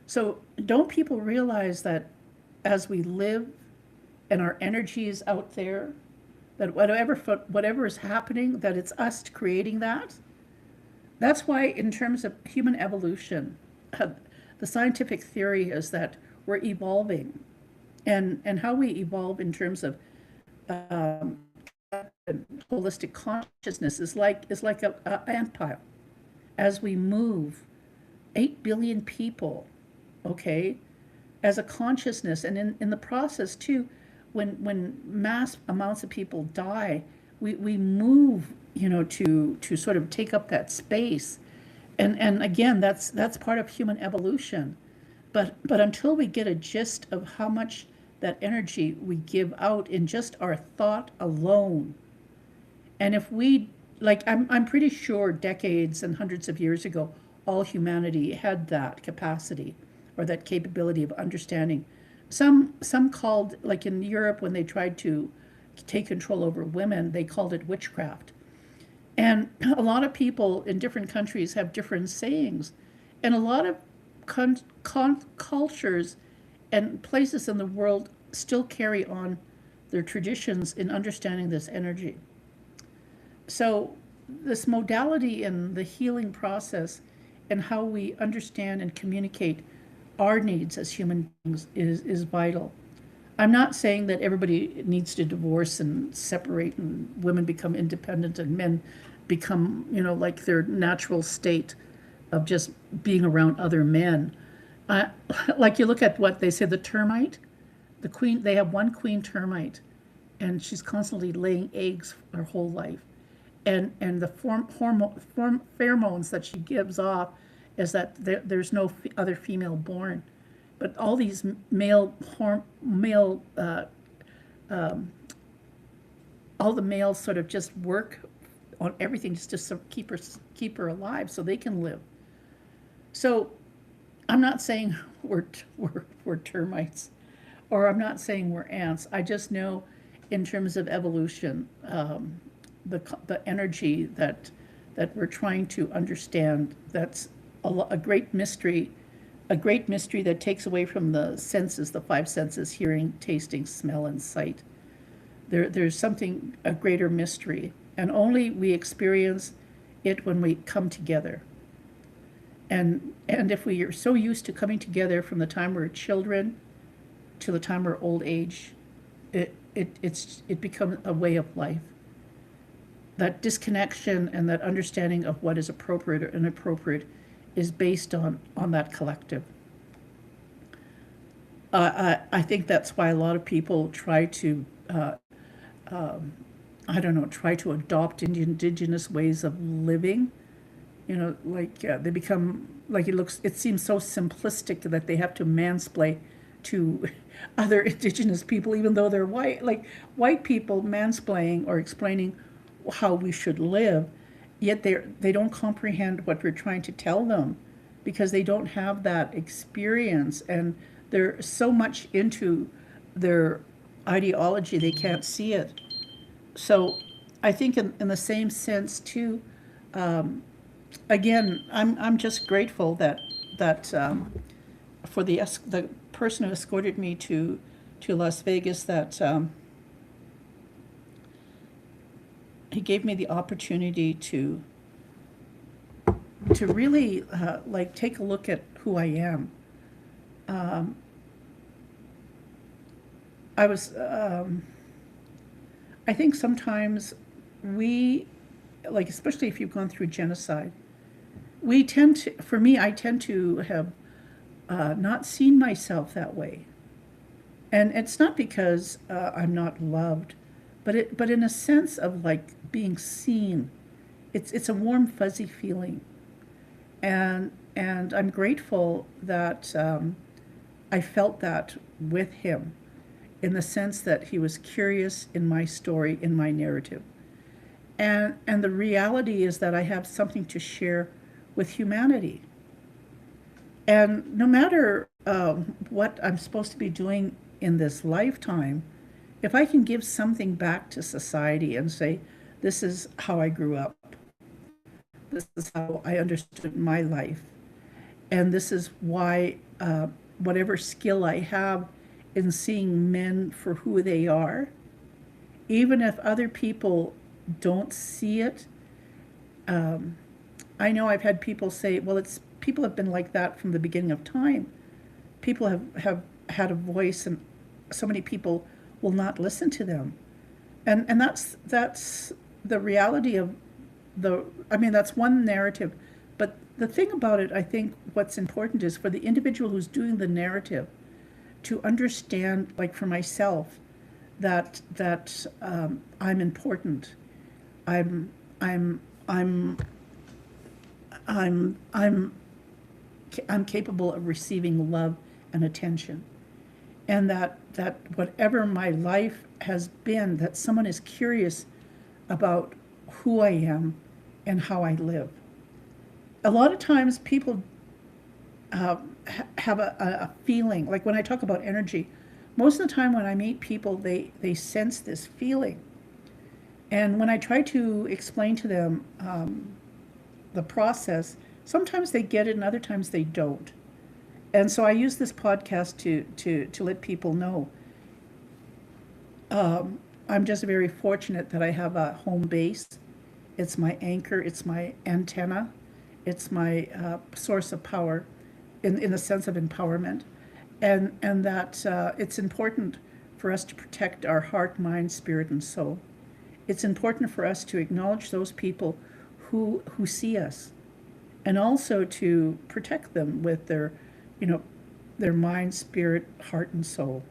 So don't people realize that as we live and our energy is out there, that whatever is happening, that it's us creating that? That's why, in terms of human evolution, the scientific theory is that we're evolving, and how we evolve in terms of holistic consciousness is like a ant pile. As we move, 8 billion people, okay, as a consciousness, and in the process too, when mass amounts of people die, we move, to sort of take up that space, and again, that's part of human evolution, but until we get a gist of how much that energy we give out in just our thought alone, and if we, like, I'm pretty sure decades and hundreds of years ago, all humanity had that capacity or that capability of understanding. Some called, like in Europe, when they tried to take control over women, they called it witchcraft. And a lot of people in different countries have different sayings. And a lot of cultures and places in the world still carry on their traditions in understanding this energy. So this modality in the healing process and how we understand and communicate our needs as human beings is vital. I'm not saying that everybody needs to divorce and separate and women become independent and men become, like their natural state of just being around other men. Like you look at what they say, the termite, the queen, they have one queen termite, and she's constantly laying eggs her whole life. And the pheromones that she gives off is that there's no other female born, but all these all the males sort of just work on everything just to keep her alive so they can live. So I'm not saying we're termites, or I'm not saying we're ants. I just know, in terms of evolution, the energy that we're trying to understand, that's a great mystery that takes away from the senses, the five senses: hearing, tasting, smell, and sight. There's something, a greater mystery, and only we experience it when we come together. And if we are so used to coming together from the time we're children to the time we're old age, it becomes a way of life. That disconnection and that understanding of what is appropriate or inappropriate is based on that collective. I think that's why a lot of people try to, try to adopt indigenous ways of living. They become, like, it seems so simplistic that they have to mansplain to other indigenous people, even though they're white. Like, white people mansplaining or explaining how we should live, yet they don't comprehend what we're trying to tell them because they don't have that experience, and they're so much into their ideology they can't see it. So I think in the same sense too, again, I'm just grateful that for the person who escorted me to Las Vegas, that he gave me the opportunity to really like take a look at who I am. I was I think sometimes we, like, especially if you've gone through genocide, we tend to, for me, I tend to have not seen myself that way. And it's not because I'm not loved, but in a sense of like being seen. It's a warm, fuzzy feeling. And I'm grateful that I felt that with him, in the sense that he was curious in my story, in my narrative. And the reality is that I have something to share with humanity. And no matter what I'm supposed to be doing in this lifetime, if I can give something back to society and say, this is how I grew up, this is how I understood my life, and this is why whatever skill I have in seeing men for who they are, even if other people don't see it. I know I've had people say, well, it's people have been like that from the beginning of time. People have had a voice, and so many people will not listen to them. And that's the reality of I mean, that's one narrative. But the thing about it, I think what's important is for the individual who's doing the narrative to understand, like for myself, that I'm important. I'm I'm I'm I'm I'm capable of receiving love and attention, and that whatever my life has been, that someone is curious about who I am and how I live. A lot of times people have a feeling, like when I talk about energy, most of the time when I meet people, they sense this feeling. And when I try to explain to them the process, sometimes they get it and other times they don't. And so I use this podcast to let people know. I'm just very fortunate that I have a home base. It's my anchor, it's my antenna, it's my source of power in the sense of empowerment. And that it's important for us to protect our heart, mind, spirit, and soul. It's important for us to acknowledge those people who see us, and also to protect them with their, you know, their mind, spirit, heart, and soul.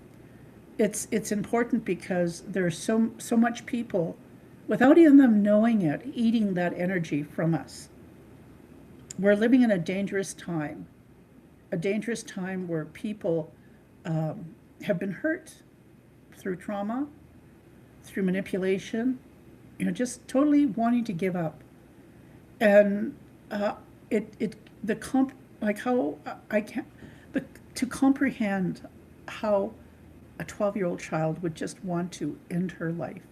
It's important because there's so much people, without even them knowing it, eating that energy from us. We're living in a dangerous time where people have been hurt through trauma, through manipulation, just totally wanting to give up. And the like how I can't, but to comprehend how a 12-year-old child would just want to end her life.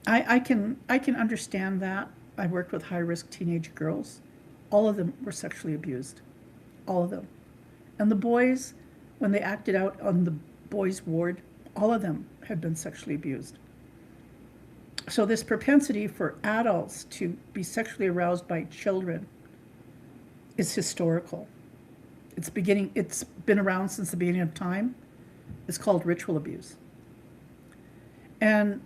I can understand that. I worked with high-risk teenage girls. All of them were sexually abused. All of them. And the boys, when they acted out on the boys' ward, all of them had been sexually abused. So this propensity for adults to be sexually aroused by children is historical. It's been around since the beginning of time. It's called ritual abuse. And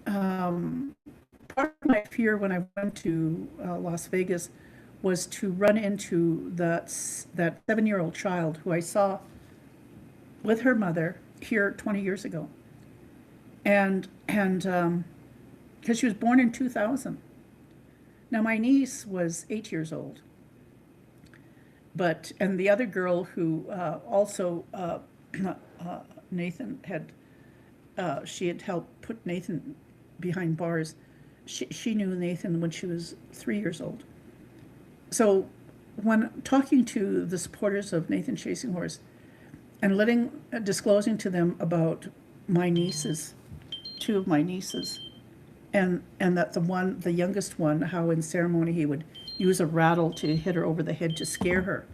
part of my fear when I went to Las Vegas was to run into that 7-year-old child who I saw with her mother here 20 years ago. And because she was born in 2000. Now my niece was 8 years old. And the other girl who also Nathan had, she had helped put Nathan behind bars. She knew Nathan when she was 3 years old. So when talking to the supporters of Nathan Chasing Horse and disclosing to them about my nieces, two of my nieces, and that the youngest one, how in ceremony he would use a rattle to hit her over the head to scare her.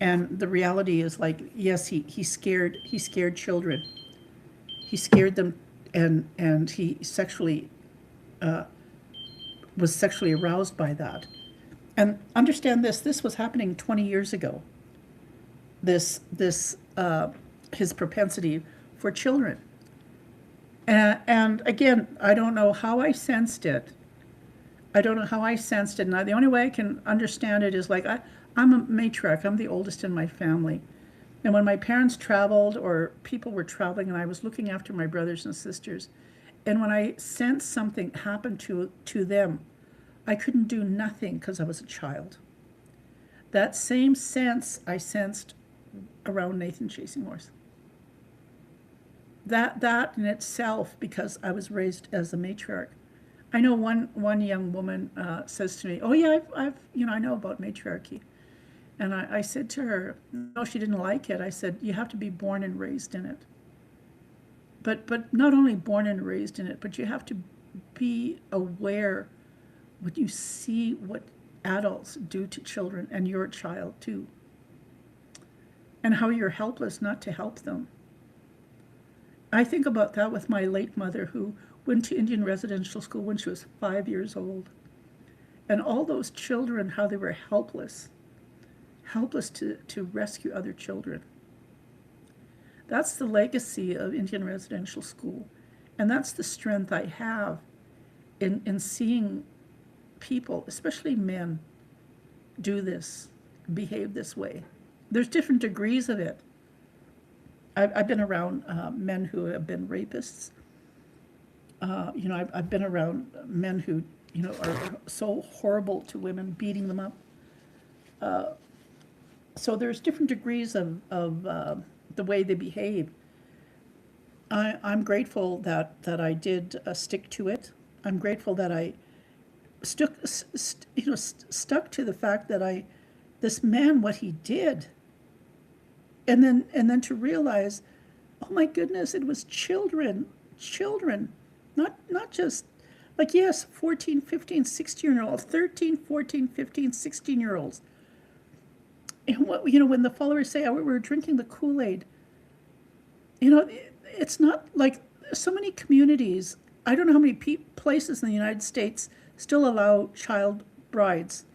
And the reality is, like, yes, he scared children. He scared them, and he was sexually aroused by that. And understand this was happening 20 years ago. His propensity for children. And again, I don't know how I sensed it. And the only way I can understand it is, like, I'm a matriarch. I'm the oldest in my family. And when my parents traveled or people were traveling and I was looking after my brothers and sisters, and when I sensed something happen to them, I couldn't do nothing because I was a child. That same sense I sensed around Nathan Chasing Horse. That in itself, because I was raised as a matriarch. I know one young woman says to me, "Oh yeah, I've I know about matriarchy," and I said to her, no, she didn't like it. I said, you have to be born and raised in it. But not only born and raised in it, but you have to be aware when you see what adults do to children, and you're a child too, and how you're helpless not to help them. I think about that with my late mother, who went to Indian residential school when she was 5 years old. And all those children, how they were helpless to rescue other children. That's the legacy of Indian residential school. And that's the strength I have in seeing people, especially men, do this, behave this way. There's different degrees of it. I've been around men who have been rapists. I've been around men who, are so horrible to women, beating them up. So there's different degrees of the way they behave. I'm grateful that I did stick to it. I'm grateful that I stuck to the fact that this man, what he did. And then to realize, oh my goodness, it was children, not just, like, yes, 14, 15, 16-year-olds, 13, 14, 15, 16-year-olds. And when the followers say, oh, we were drinking the Kool-Aid, it's not like so many communities, I don't know how many places in the United States still allow child brides,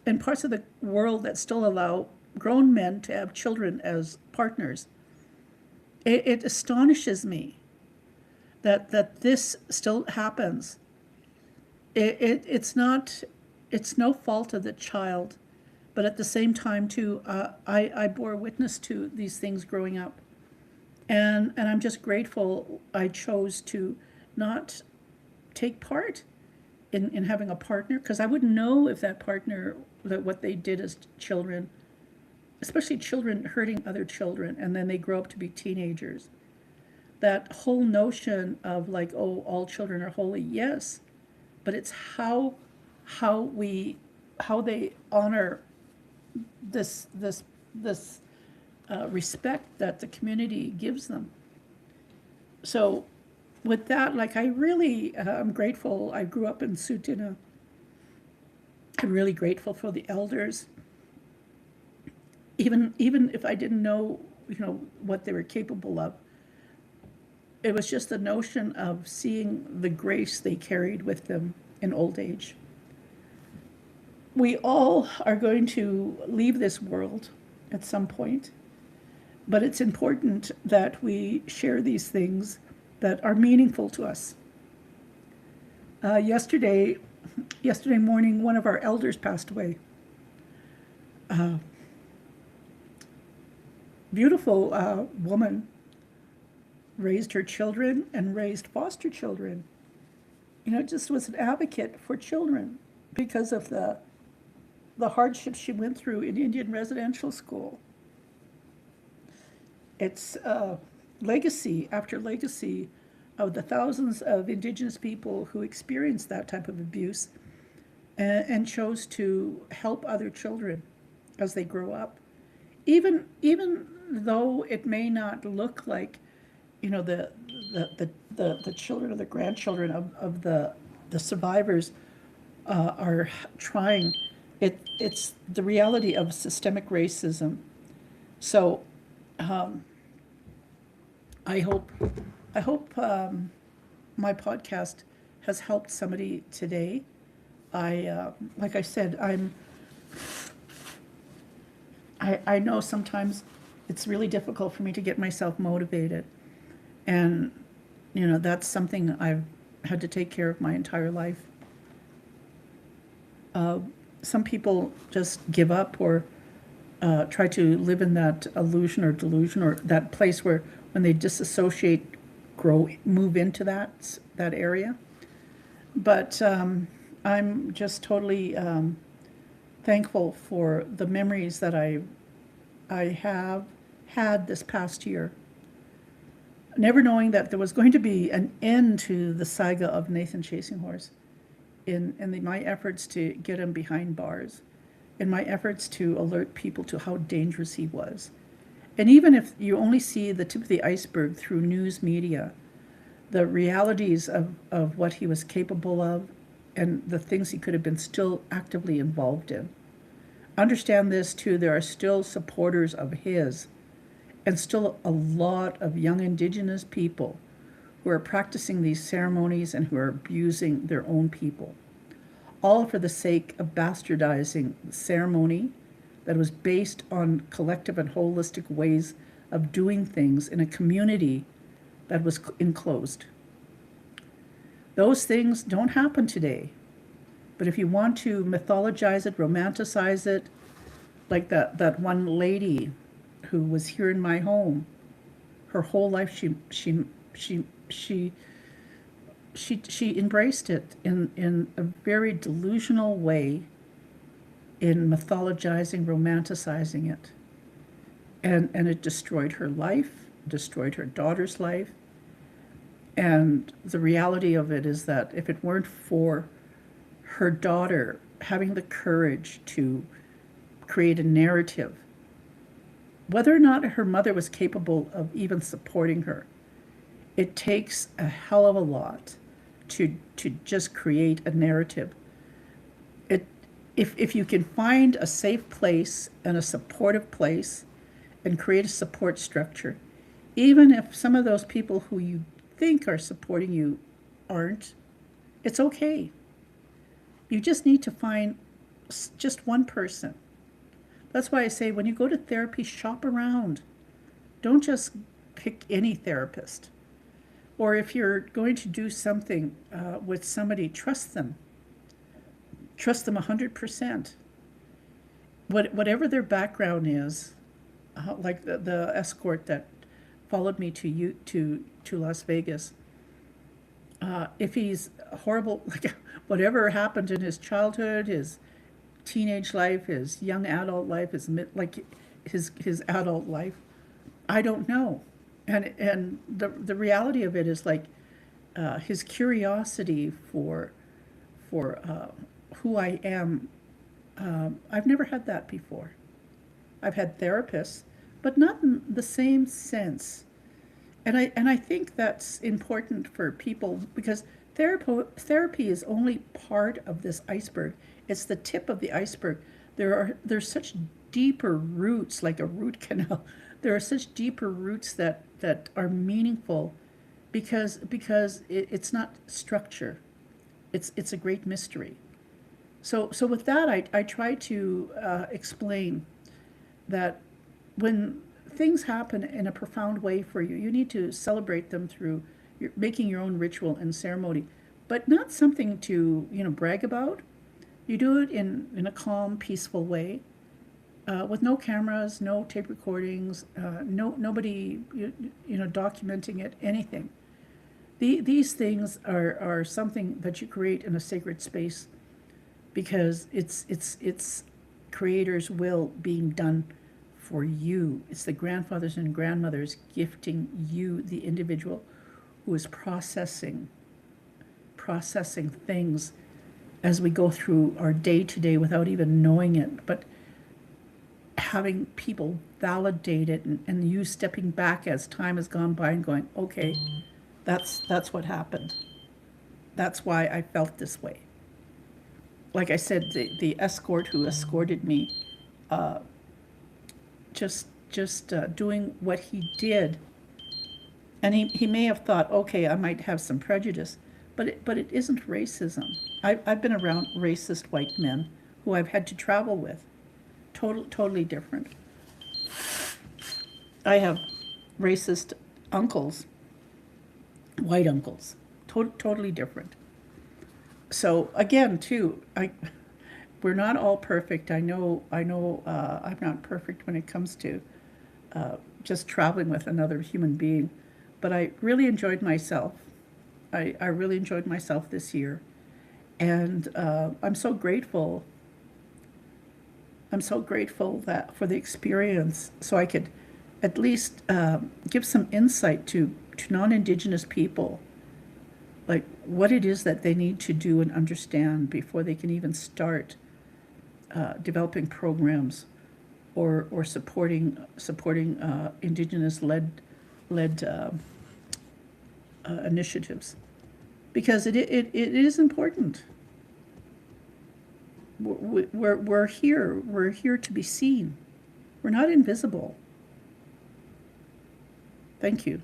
and parts of the world that still allow grown men to have children as partners. It astonishes me that this still happens. It's no fault of the child, but at the same time too, I bore witness to these things growing up, and I'm just grateful I chose to not take part in having a partner, because I wouldn't know if that partner, that what they did as children, especially children hurting other children, and then they grow up to be teenagers. That whole notion of, like, oh, all children are holy, yes, but it's how they honor this respect that the community gives them. So with that, like, I really I'm grateful. I grew up in Tsuut'ina. I'm really grateful for the elders. Even if I didn't know, what they were capable of, it was just the notion of seeing the grace they carried with them in old age. We all are going to leave this world at some point, but it's important that we share these things that are meaningful to us. Yesterday morning, one of our elders passed away. Beautiful woman, raised her children and raised foster children. Just was an advocate for children because of the hardships she went through in Indian residential school. It's legacy after legacy of the thousands of Indigenous people who experienced that type of abuse and chose to help other children as they grow up. Even though it may not look like, the children or the grandchildren of the survivors are trying, it's the reality of systemic racism. So I hope my podcast has helped somebody today. Like I said, I know sometimes it's really difficult for me to get myself motivated. And, that's something I've had to take care of my entire life. Some people just give up or try to live in that illusion or delusion or that place where when they disassociate, move into that area. But I'm just totally thankful for the memories that I have had this past year. Never knowing that there was going to be an end to the saga of Nathan Chasing Horse in my efforts to get him behind bars, in my efforts to alert people to how dangerous he was. And even if you only see the tip of the iceberg through news media, the realities of what he was capable of and the things he could have been still actively involved in. Understand this too, there are still supporters of his and still a lot of young Indigenous people who are practicing these ceremonies and who are abusing their own people, all for the sake of bastardizing the ceremony that was based on collective and holistic ways of doing things in a community that was enclosed. Those things don't happen today. But if you want to mythologize it, romanticize it, like that one lady who was here in my home, her whole life she embraced it in a very delusional way, in mythologizing, romanticizing it. And it destroyed her life, destroyed her daughter's life. And the reality of it is that if it weren't for her daughter having the courage to create a narrative, whether or not her mother was capable of even supporting her, it takes a hell of a lot to just create a narrative. If you can find a safe place and a supportive place and create a support structure, even if some of those people who you think are supporting you aren't, it's okay. You just need to find just one person. That's why I say when you go to therapy, shop around. Don't just pick any therapist. Or if you're going to do something with somebody, trust them. Trust them 100%. Whatever their background is, like the escort that followed me to Las Vegas. If he's horrible, like whatever happened in his childhood, his teenage life, his young adult life, his adult life, I don't know. And the reality of it is like his curiosity for who I am. I've never had that before. I've had therapists, but not in the same sense. And I think that's important for people because therapy is only part of this iceberg. It's the tip of the iceberg. There's such deeper roots, like a root canal. There are such deeper roots that are meaningful because it's not structure. It's a great mystery. So with that, I try to explain that when things happen in a profound way for you, you need to celebrate them through making your own ritual and ceremony, but not something to brag about. You do it in a calm, peaceful way, with no cameras, no tape recordings, nobody documenting it, anything. These things are something that you create in a sacred space because it's creator's will being done for you. It's the grandfathers and grandmothers gifting you, the individual, who is processing things as we go through our day to day without even knowing it, but having people validate it, and you stepping back as time has gone by and going, okay, that's what happened. That's why I felt this way. Like I said, the escort who escorted me, just doing what he did, and he may have thought, okay, I might have some prejudice, but it isn't racism. I've been around racist white men who I've had to travel with. Totally different. I have racist uncles, white uncles, totally different. So again, too, we're not all perfect. I know. I'm not perfect when it comes to just traveling with another human being, but I really enjoyed myself. I really enjoyed myself this year, and I'm so grateful. I'm so grateful that for the experience, so I could at least give some insight to non-Indigenous people, like what it is that they need to do and understand before they can even start developing programs or supporting Indigenous led initiatives, because it is important. We're here to be seen. We're not invisible. Thank you.